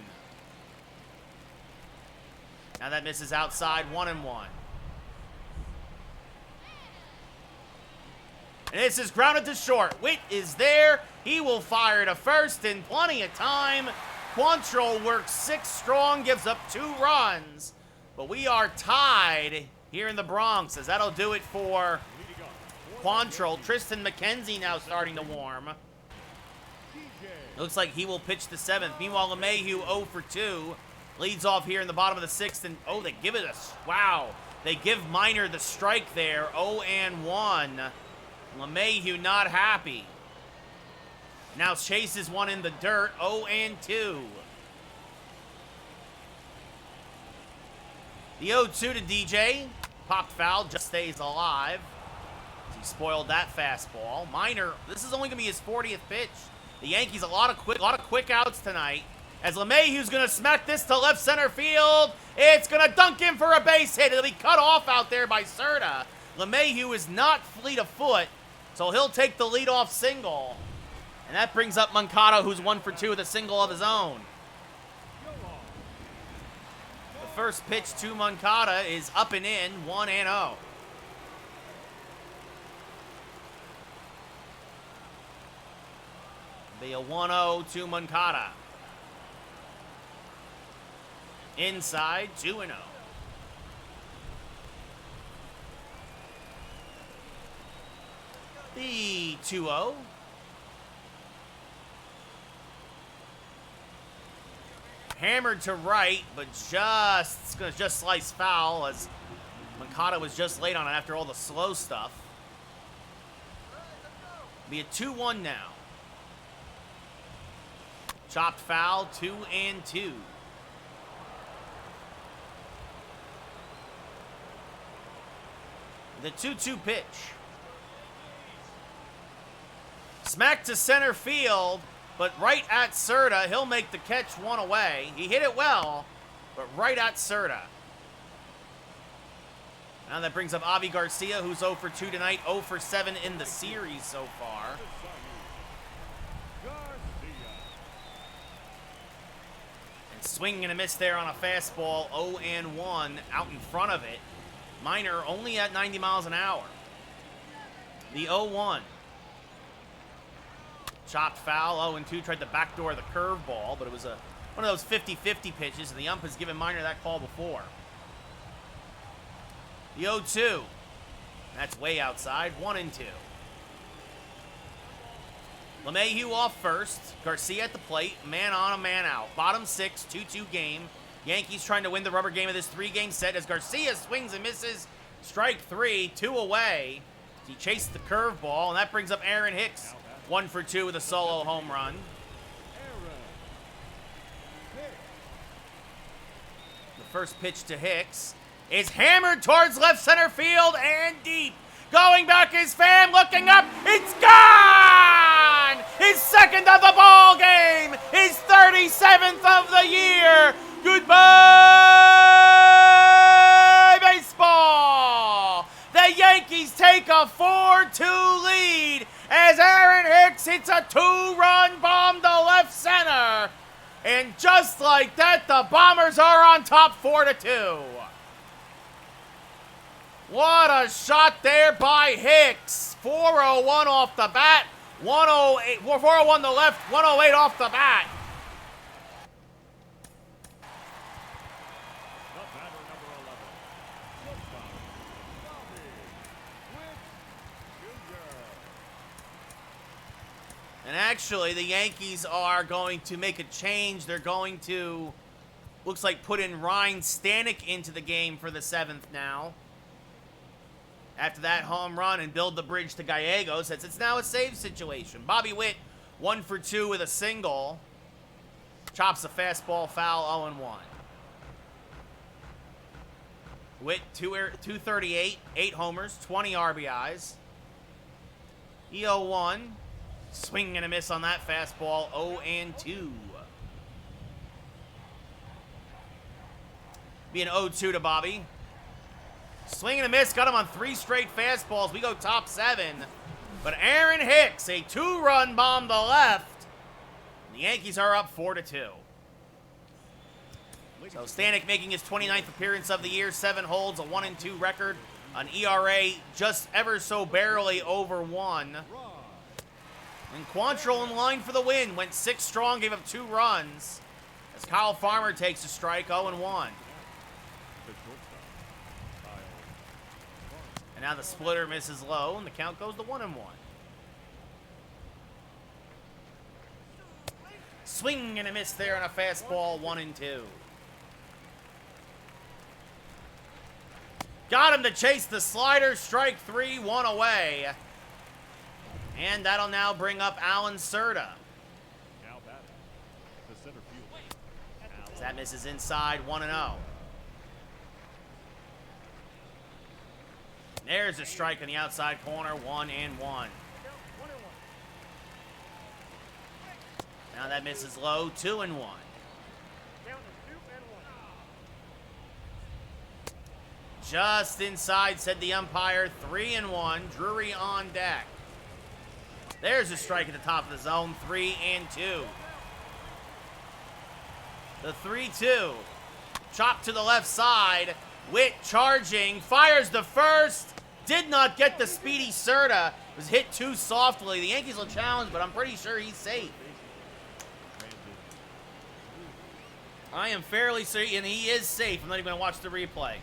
Speaker 1: Now that misses outside, 1-1. And this is grounded to short. Witt is there. He will fire to first in plenty of time. Quantrill works 6 strong, gives up 2 runs. But we are tied here in the Bronx, as that'll do it for Quantrill. Tristan McKenzie now starting to warm. It looks like he will pitch the 7th. Meanwhile, LeMahieu 0 for 2. Leads off here in the bottom of the 6th. And, oh, they give it a, wow. They give Minor the strike there, 0-1. LeMahieu not happy. Now chases one in the dirt, 0-2. The 0-2 to DJ. Popped foul, just stays alive. He spoiled that fastball. Minor, this is only going to be his 40th pitch. The Yankees, a lot of quick outs tonight. As LeMahieu's going to smack this to left center field. It's going to dunk in for a base hit. It'll be cut off out there by Serta. LeMahieu is not fleet of foot, so he'll take the leadoff single. And that brings up Moncada, who's 1 for 2 with a single of his own. The first pitch to Moncada is up and in, 1-0. Be a 1-0 to Moncada. Inside, 2-0. The 2-0. Hammered to right, but it's going to just slice foul as Moncada was just late on it after all the slow stuff. Be a 2-1 now. Chopped foul, 2-2. The 2-2 pitch. Smack to center field. but right at Serta, he'll make the catch one away. He hit it well, but right at Serta. Now that brings up Avi Garcia, who's 0 for 2 tonight, 0 for 7 in the series so far. And swing and a miss there on a fastball, 0-1 out in front of it. Minor only at 90 miles an hour. The 0-1. Chopped foul, 0-2, tried to backdoor the curveball, but it was one of those 50-50 pitches, and the ump has given Minor that call before. The 0-2. That's way outside, 1-2. LeMahieu off first. Garcia at the plate, man on, a man out. Bottom 6, 2-2 game. Yankees trying to win the rubber game of this 3-game set as Garcia swings and misses. Strike 3, 2 away. He chased the curveball, and that brings up Aaron Hicks. 1 for 2 with a solo home run. The first pitch to Hicks is hammered towards left center field and deep. Going back is Pham, looking up, it's gone! His second of the ball game, his 37th of the year. Goodbye, baseball! The Yankees take a 4-2 lead as Aaron Hicks hits a 2-run bomb to left center. And just like that, the Bombers are on top 4-2. What a shot there by Hicks. 401 off the bat. 108, 401 to left, 108 off the bat. And actually, the Yankees are going to make a change. They're going to, looks like, put in Ryan Stanek into the game for the 7th now. After that home run and build the bridge to Gallegos, since it's now a save situation. Bobby Witt, 1 for 2 with a single. Chops a fastball foul, 0-1. Witt, 238, 8 homers, 20 RBIs. E0-1. Swing and a miss on that fastball, 0-2. Be an 0-2 to Bobby. Swing and a miss, got him on 3 straight fastballs. We go top 7. But Aaron Hicks, a 2-run bomb to left. The Yankees are up 4-2. So Stanek making his 29th appearance of the year, 7 holds, a 1-2 record, an ERA just ever so barely over 1. And Quantrill in line for the win, went 6 strong, gave up 2 runs. As Kyle Farmer takes a strike, 0-1. And now the splitter misses low, and the count goes to 1-1. Swing and a miss there on a fastball, 1-2. Got him to chase the slider, strike 3, 1 away. And that'll now bring up Alan Serta. As that misses inside, 1-0. There's a strike on the outside corner, 1-1. Now that misses low, 2-1. Just inside, said the umpire, 3-1. Drury on deck. There's a strike at the top of the zone, 3-2. The 3-2. Chop to the left side. Witt charging, fires the first. Did not get the speedy Serta. Was hit too softly. The Yankees will challenge, but I'm pretty sure he's safe. I am fairly certain he is safe. I'm not even going to watch the replay.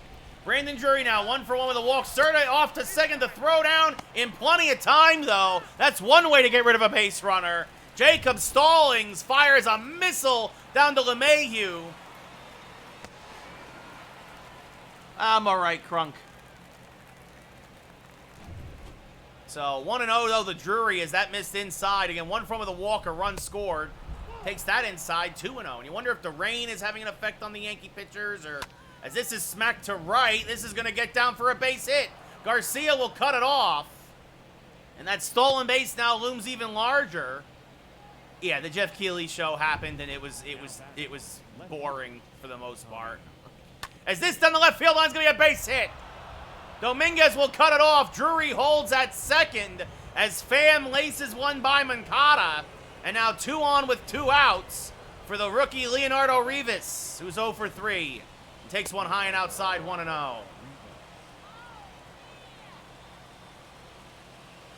Speaker 1: Brandon Drury now 1 for 1 with a walk. Serta off to second to throw down in plenty of time, though. That's one way to get rid of a base runner. Jacob Stallings fires a missile down to LeMahieu. I'm all right, Crunk. So 1-0, though, the Drury as that missed inside. Again, 1 for 1 with a walk, a run scored. Takes that inside, 2-0. And you wonder if the rain is having an effect on the Yankee pitchers, or as this is smacked to right, this is going to get down for a base hit. Garcia will cut it off. And that stolen base now looms even larger. Yeah, the Jeff Keighley show happened, and it was boring for the most part. As this down the left field line's gonna be a base hit. Dominguez will cut it off. Drury holds at second as Pham laces one by Moncada. And now 2 on with 2 outs for the rookie Leonardo Rivas, who's 0 for 3. Takes one high and outside, 1-0.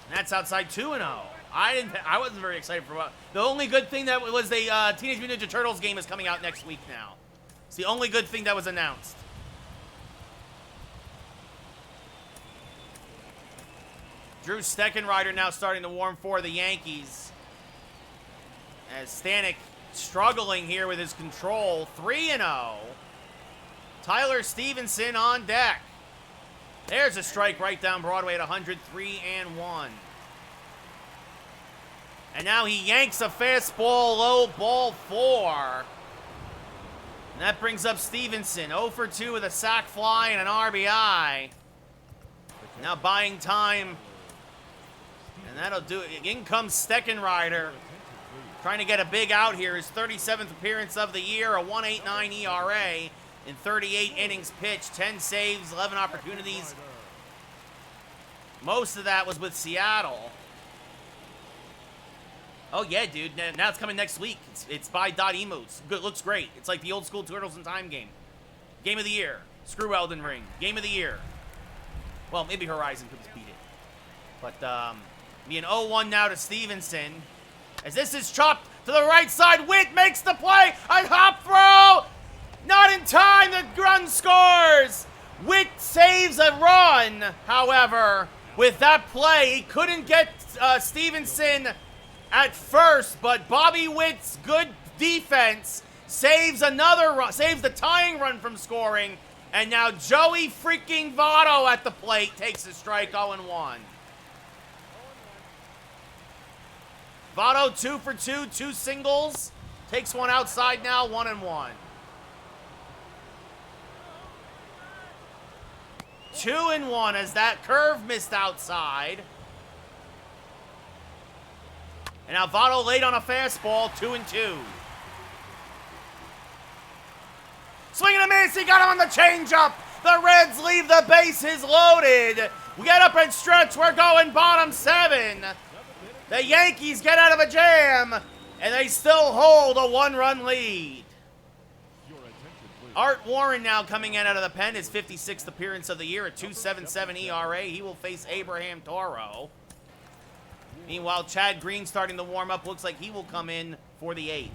Speaker 1: And that's outside 2-0. I wasn't very excited for what. The only good thing that was the Teenage Mutant Ninja Turtles game is coming out next week now. It's the only good thing that was announced. Drew Steckenrider now starting to warm for the Yankees. As Stanek struggling here with his control. 3-0. Tyler Stevenson on deck. There's a strike right down Broadway at 103-1. And now he yanks a fastball low, ball 4. And that brings up Stevenson. 0 for 2 with a sac fly and an RBI. Now buying time. And that'll do it. In comes Steckenrider. Trying to get a big out here. His 37th appearance of the year. A 1.89 ERA in 38 innings pitched. 10 saves, 11 opportunities. Most of that was with Seattle. Oh, yeah, dude. Now it's coming next week. It's by .emotes. Good, looks great. It's like the old school Turtles in Time game. Game of the year. Screw Elden Ring. Game of the year. Well, maybe Horizon could beat it. But, being 0-1 now to Stevenson. As this is chopped to the right side. Witt makes the play. A hop throw. Not in time. The run scores. Witt saves a run, however, with that play. He couldn't get Stevenson at first, but Bobby Witt's good defense saves another run, saves the tying run from scoring, and now Joey freaking Votto at the plate takes a strike. 0-1. Votto 2 for 2, 2 singles, takes one outside now. 1-1. 2-1 as that curve missed outside. And now Votto late on a fastball, 2-2. Swing and a miss, he got him on the changeup. The Reds leave the bases loaded. We get up and stretch, we're going bottom 7. The Yankees get out of a jam, and they still hold a 1-run lead. Art Warren now coming in out of the pen, his 56th appearance of the year, a 2.77 ERA. He will face Abraham Toro. Meanwhile, Chad Green starting to warm up. Looks like he will come in for the 8th.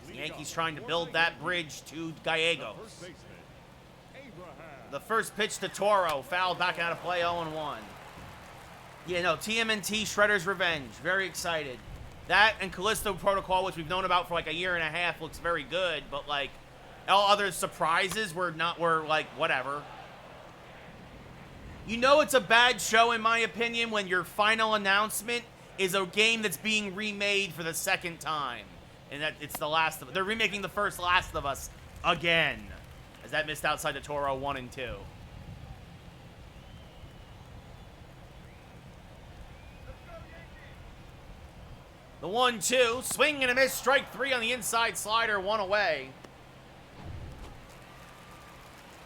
Speaker 1: The Yankees trying to build that bridge to Gallegos. The first pitch to Toro, fouled back out of play, 0-1. Yeah, no, TMNT Shredder's Revenge. Very excited. That and Callisto Protocol, which we've known about for like a year and a half, looks very good. But like, all other surprises were like, whatever. You know it's a bad show, in my opinion, when your final announcement is a game that's being remade for the 2nd time. And that it's The Last of Us. They're remaking the first Last of Us again. As that missed outside the Toro 1 and 2. The 1-2. Swing and a miss. Strike 3 on the inside slider. 1 away.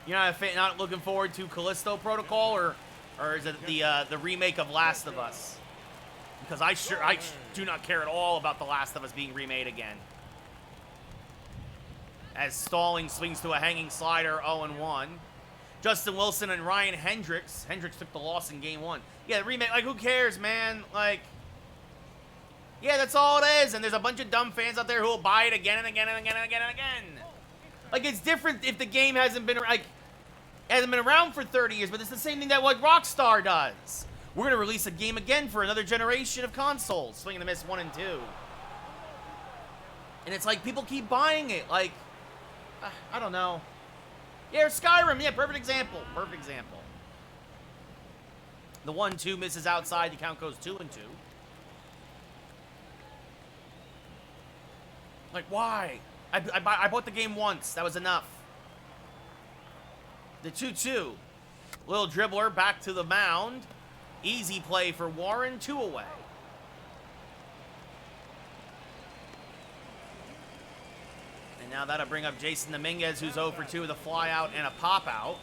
Speaker 1: You're not looking forward to Callisto Protocol, or is it the remake of Last of Us? Because I do not care at all about The Last of Us being remade again. As Stalling swings to a hanging slider, 0-1. Justin Wilson and Ryan Hendricks. Hendricks took the loss in game 1. Yeah, the remake, like, who cares, man? Like, yeah, that's all it is. And there's a bunch of dumb fans out there who will buy it again and again and again and again and again. Like, it's different if the game hasn't been around for 30 years, but it's the same thing that what Rockstar does. We're going to release a game again for another generation of consoles. Swing and a miss, 1 and 2. And it's like, people keep buying it. Like, I don't know. Yeah, Skyrim, yeah, perfect example. Perfect example. The 1-2 misses outside. The count goes 2-2. Like, why? I bought the game once. That was enough. The 2-2. Little dribbler back to the mound. Easy play for Warren. 2 away. And now that'll bring up Jason Dominguez, who's 0 for 2 with a fly out and a pop out.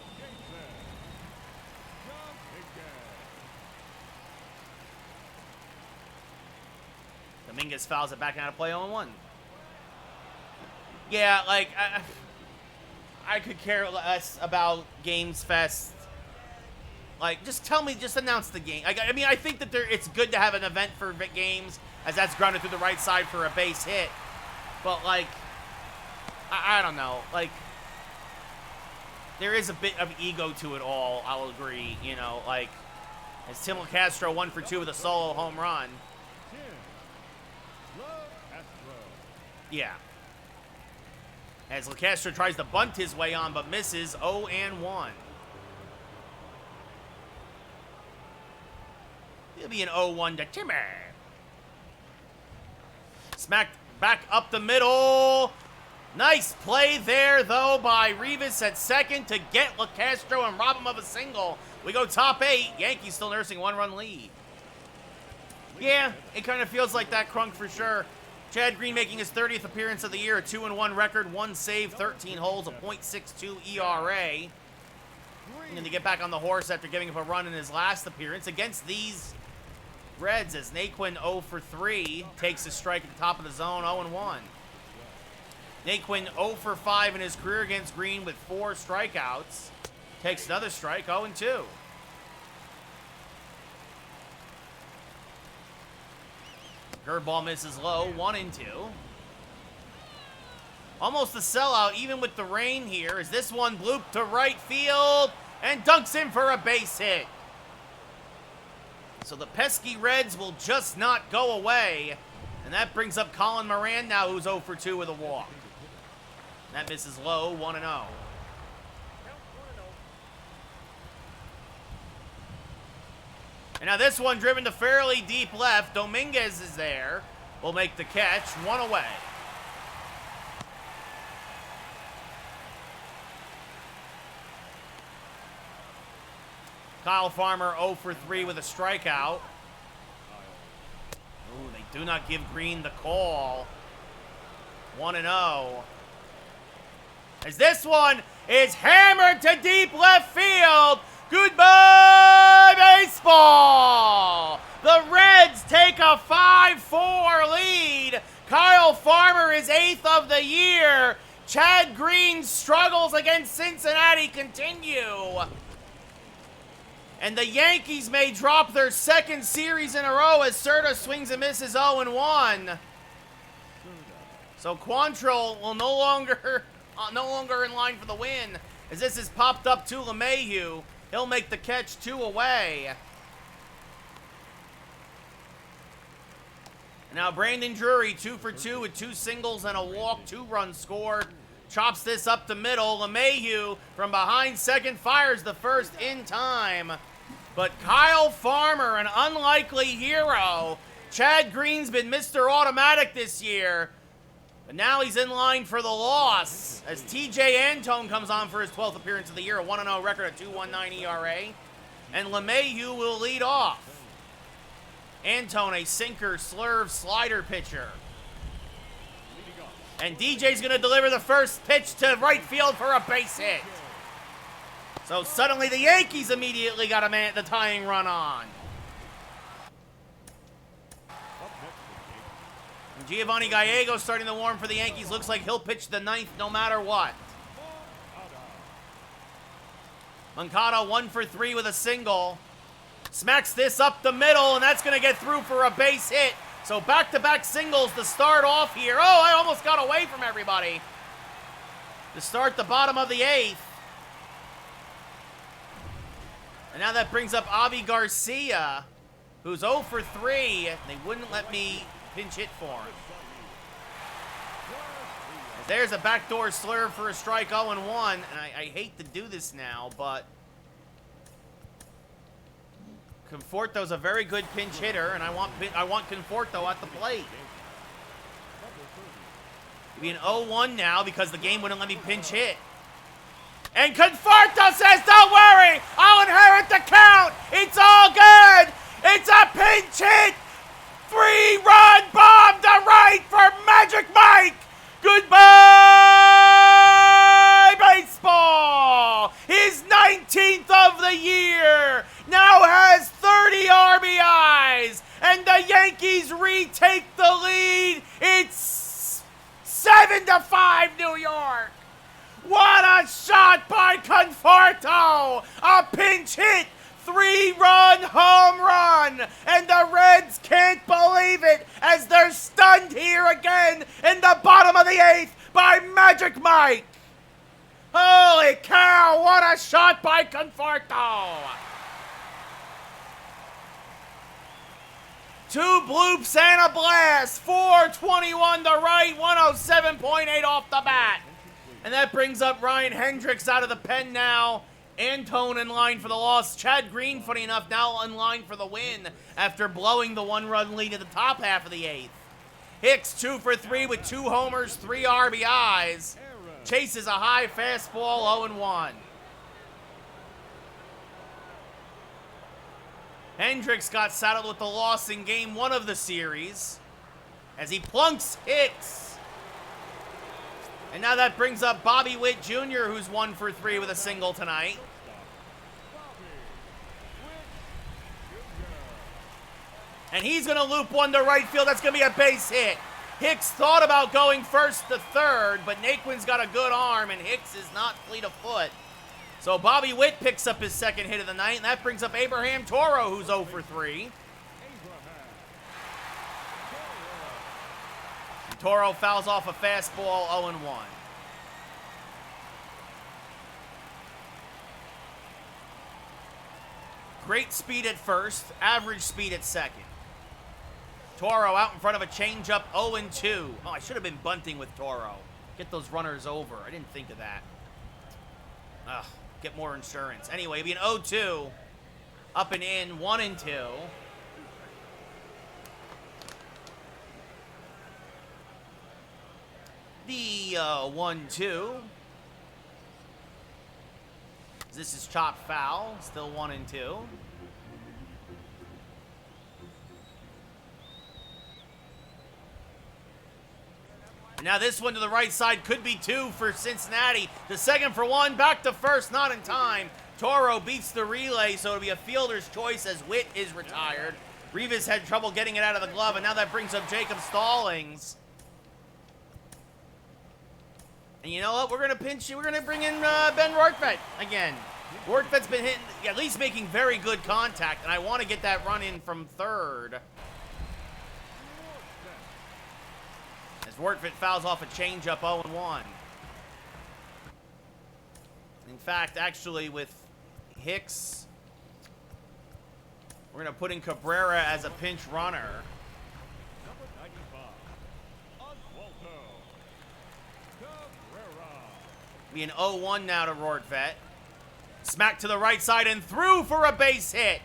Speaker 1: Dominguez fouls it back out of play 0-1. Yeah, like, I could care less about Games Fest. Like, just announce the game. I mean, I think that it's good to have an event for games, as that's grounded through the right side for a base hit. But, like, I don't know. Like, there is a bit of ego to it all, I'll agree. You know, like, as Tim Castro 1 for 2 with a solo home run. Yeah. As LeCastro tries to bunt his way on, but misses 0-1. It'll be an 0-1 to Timmy. Smacked back up the middle. Nice play there, though, by Rivas at second to get LeCastro and rob him of a single. We go top 8. Yankees still nursing 1-run lead. Yeah, it kind of feels like that, Crunk, for sure. Chad Green making his 30th appearance of the year, a 2-1 record, 1 save, 13 holds, a .62 ERA. And to get back on the horse after giving up a run in his last appearance against these Reds, as Naquin 0 for 3 takes a strike at the top of the zone, 0-1. Naquin 0 for 5 in his career against Green with 4 strikeouts. Takes another strike, 0-2. Curveball misses low, 1-2. Almost a sellout, even with the rain here, as this one blooped to right field and dunks in for a base hit. So the pesky Reds will just not go away, and that brings up Colin Moran now, who's 0 for 2 with a walk. That misses low, 1-0. And now this one driven to fairly deep left. Dominguez is there. Will make the catch. 1 away. Kyle Farmer 0 for 3 with a strikeout. Ooh, they do not give Green the call. 1-0. As this one is hammered to deep left field. Goodbye, baseball! The Reds take a 5-4 lead. Kyle Farmer is 8th of the year. Chad Green's struggles against Cincinnati continue. And the Yankees may drop their second series in a row as Serta swings and misses 0-1. So Quantrill will no longer in line for the win, as this is popped up to LeMahieu. He'll make the catch, 2 away. Now Brandon Drury, 2 for 2 with 2 singles and a walk, 2 runs scored. Chops this up the middle. LeMahieu from behind second fires the first in time. But Kyle Farmer, an unlikely hero. Chad Green's been Mr. Automatic this year. But now he's in line for the loss as TJ Antone comes on for his 12th appearance of the year, a 1-0 record, a 2.19 ERA. And LeMahieu will lead off. Antone, a sinker, slurve, slider pitcher. And DJ's going to deliver the first pitch to right field for a base hit. So suddenly the Yankees immediately got the tying run on. Giovanni Gallego starting to warm for the Yankees. Looks like he'll pitch the 9th no matter what. Moncada 1 for 3 with a single. Smacks this up the middle, and that's going to get through for a base hit. So back-to-back singles to start off here. Oh, I almost got away from everybody. To start the bottom of the 8th. And now that brings up Avi Garcia, who's 0 for 3. They wouldn't let me pinch hit for him. There's a backdoor slurve for a strike, 0-1. And I hate to do this now, but Conforto's a very good pinch hitter, and I want Conforto at the plate. It'll be an 0-1 now because the game wouldn't let me pinch hit. And Conforto says, "Don't worry, I'll inherit the count. It's all good. It's a pinch hit. 3-run bomb to right for Magic Mike. Goodbye." 3 take the lead. It's 7-5 New York. What a shot by Conforto. A pinch hit. 3-run home run, and the Reds can't believe it as they're stunned here again in the bottom of the 8th by Magic Mike. Holy cow, what a shot by Conforto. 2 bloops and a blast, 421 to right, 107.8 off the bat. And that brings up Ryan Hendricks out of the pen now. Antone in line for the loss. Chad Green, funny enough, now in line for the win after blowing the 1-run lead in the top half of the 8th. Hicks 2 for 3 with 2 homers, 3 RBIs. Chases a high fastball, 0-1. Hendricks got saddled with the loss in game 1 of the series as he plunks Hicks. And now that brings up Bobby Witt Jr., who's 1 for 3 with a single tonight. And he's going to loop one to right field. That's going to be a base hit. Hicks thought about going first to third, but Naquin's got a good arm, and Hicks is not fleet of foot. So Bobby Witt picks up his second hit of the night, and that brings up Abraham Toro, who's 0 for 3. Toro fouls off a fastball, 0-1. Great speed at first, average speed at second. Toro out in front of a changeup, 0-2. Oh, I should have been bunting with Toro. Get those runners over. I didn't think of that. Ugh, get more insurance. Anyway, it'd be an 0-2. Up and in, 1-2. The 1-2. This is chopped foul. Still 1-2. Now this one to the right side could be 2 for Cincinnati. The second for 1. Back to first. Not in time. Toro beats the relay, so it'll be a fielder's choice as Witt is retired. Rivas had trouble getting it out of the glove, and now that brings up Jacob Stallings. And you know what? We're going to pinch you. We're going to bring in Ben Rortvedt again. Rortvedt's been hitting, at least making very good contact, and I want to get that run in from third. As Rortvedt fouls off a changeup, 0-1. In fact, actually, with Hicks, we're going to put in Cabrera as a pinch runner. Be an 0-1 now to Rortvedt. Smack to the right side and through for a base hit.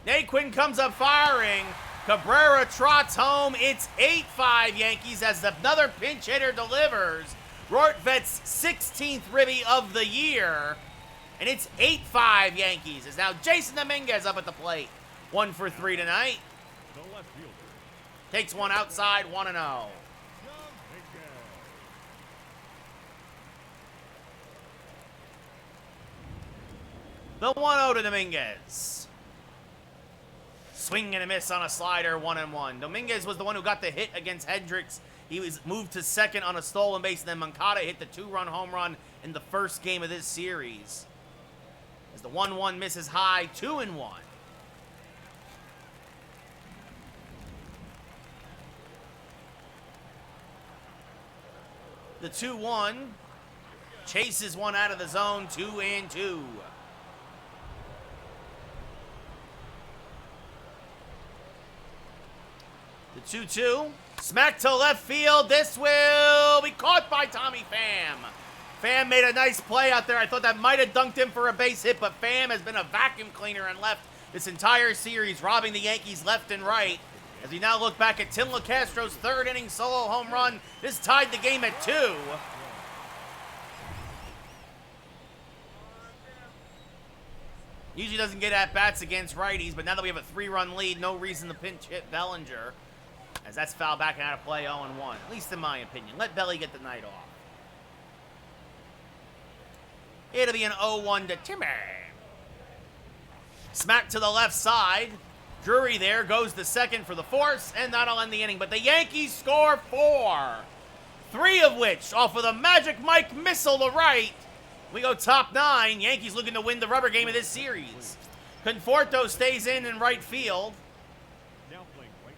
Speaker 1: Naquin comes up firing. Cabrera trots home. It's 8-5 Yankees as another pinch hitter delivers. Rortvedt's 16th ribby of the year. And it's 8-5 Yankees. As now Jason Dominguez up at the plate. 1 for 3 tonight. Takes one outside, 1-0. The 1-0 to Dominguez. Swing and a miss on a slider, 1-1. Dominguez was the one who got the hit against Hendricks. He was moved to second on a stolen base, and then Moncada hit the 2-run home run in the first game of this series. As the 1-1 misses high, 2-1. The 2-1 chases one out of the zone, 2-2. The 2-2, smack to left field. This will be caught by Tommy Pham. Pham made a nice play out there. I thought that might have dunked him for a base hit, but Pham has been a vacuum cleaner and left this entire series, robbing the Yankees left and right. As we now look back at Tim LaCastro's third inning solo home run, this tied the game at 2. Usually doesn't get at-bats against righties, but now that we have a 3-run lead, no reason to pinch hit Bellinger. As that's fouled back and out of play, 0-1. At least in my opinion. Let Belly get the night off. It'll be an 0-1 to Timmy. Smack to the left side. Drury there goes to second for the force, and that'll end the inning. But the Yankees score 4, 3 of which off of the Magic Mike missile to right. We go top 9. Yankees looking to win the rubber game of this series. Conforto stays in right field.
Speaker 2: Now playing right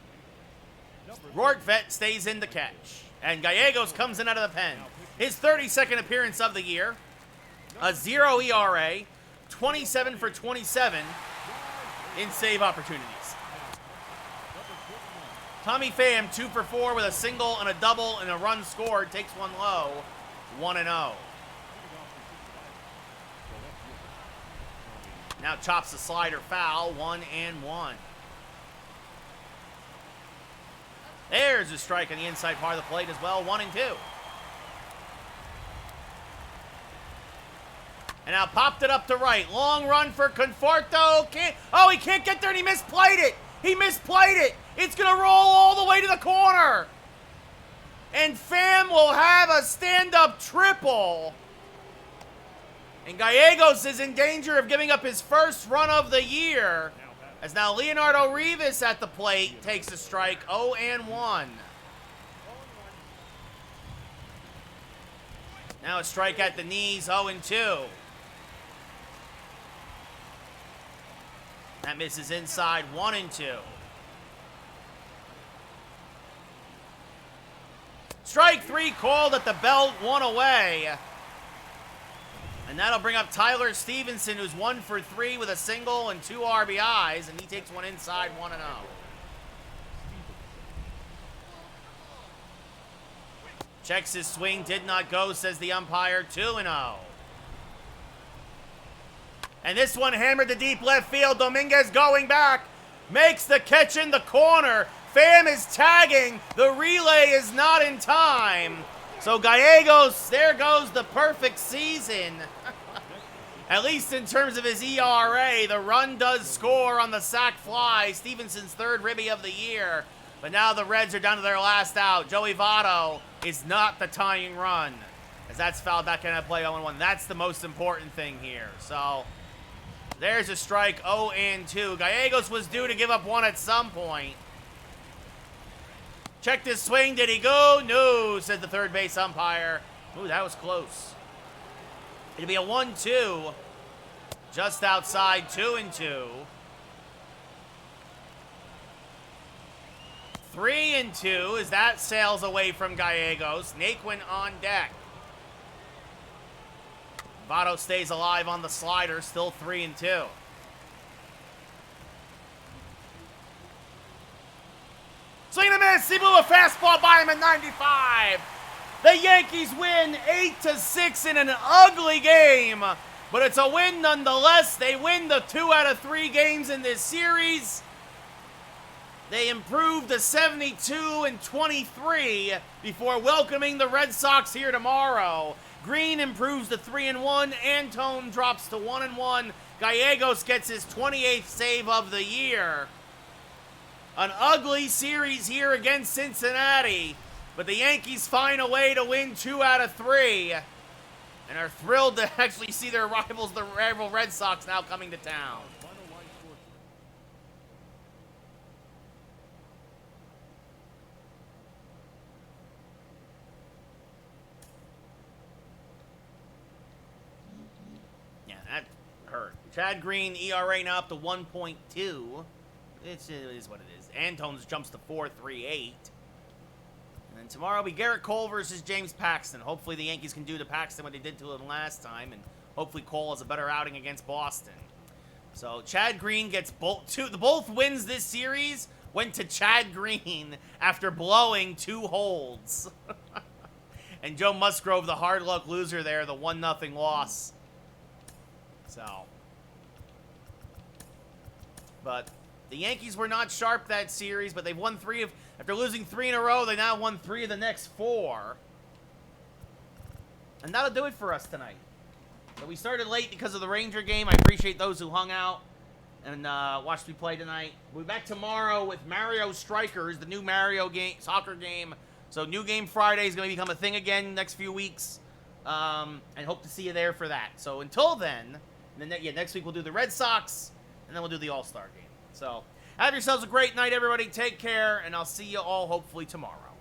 Speaker 2: field. Number
Speaker 1: Rortvedt stays in to catch. And Gallegos comes in out of the pen. His 32nd appearance of the year. A 0 ERA. 27 for 27 in save opportunities. Tommy Pham, 2 for 4 with a single and a double and a run scored. Takes one low. 1-0. Now chops the slider foul. 1-1. There's a strike on the inside part of the plate as well. 1-2. And now popped it up to right. Long run for Conforto. He can't get there and he misplayed it. He misplayed it. It's going to roll all the way to the corner. And Pham will have a stand-up triple. And Gallegos is in danger of giving up his first run of the year. As now Leonardo Rivas at the plate takes a strike. 0-1. Now a strike at the knees. 0-2. That misses inside. 1-2. Strike 3 called at the belt. 1 away. And that'll bring up Tyler Stevenson, who's 1 for 3 with a single and 2 RBIs. And he takes one inside. 1-0. Checks his swing. Did not go, says the umpire. 2-0. And this one hammered to deep left field. Dominguez going back. Makes the catch in the corner. Pham is tagging. The relay is not in time. So Gallegos, there goes the perfect season. At least in terms of his ERA. The run does score on the sac fly. Stevenson's 3rd ribby of the year. But now the Reds are down to their last out. Joey Votto is not the tying run, as that's fouled back in that play 0-1. That's the most important thing here. So there's a strike. 0-2. Gallegos was due to give up one at some point. Checked his swing. Did he go? No, said the third base umpire. Ooh, that was close. It'll be a 1-2. Just outside. 2-2. 3-2 as that sails away from Gallegos. Naquin on deck. Votto stays alive on the slider. Still 3-2. Swing and a miss. He blew a fastball by him at 95. The Yankees win 8-6 in an ugly game. But it's a win nonetheless. They win the 2 out of 3 games in this series. They improved to 72-23 before welcoming the Red Sox here tomorrow. Green improves to 3-1. Antone drops to 1-1. Gallegos gets his 28th save of the year. An ugly series here against Cincinnati, but the Yankees find a way to win 2 out of 3 and are thrilled to actually see their rivals, the rival Red Sox, now coming to town. Yeah, that hurt. Chad Green, ERA now up to 1.2. It is what it is. Antone's jumps to 4.38. And then tomorrow will be Garrett Cole versus James Paxton. Hopefully the Yankees can do to Paxton what they did to him last time, and hopefully Cole has a better outing against Boston. So Chad Green gets both wins this series went to Chad Green after blowing 2 holds. And Joe Musgrove, the hard luck loser there, the 1-0 loss. So, but the Yankees were not sharp that series, but they've won 3 of... After losing 3 in a row, they now won 3 of the next 4. And that'll do it for us tonight. So we started late because of the Ranger game. I appreciate those who hung out and watched me play tonight. We'll be back tomorrow with Mario Strikers, the new Mario game, soccer game. So New Game Friday is going to become a thing again next few weeks. And hope to see you there for that. So until then, next week we'll do the Red Sox, and then we'll do the All-Star game. So Have yourselves a great night, everybody. Take care, and I'll see you all hopefully tomorrow.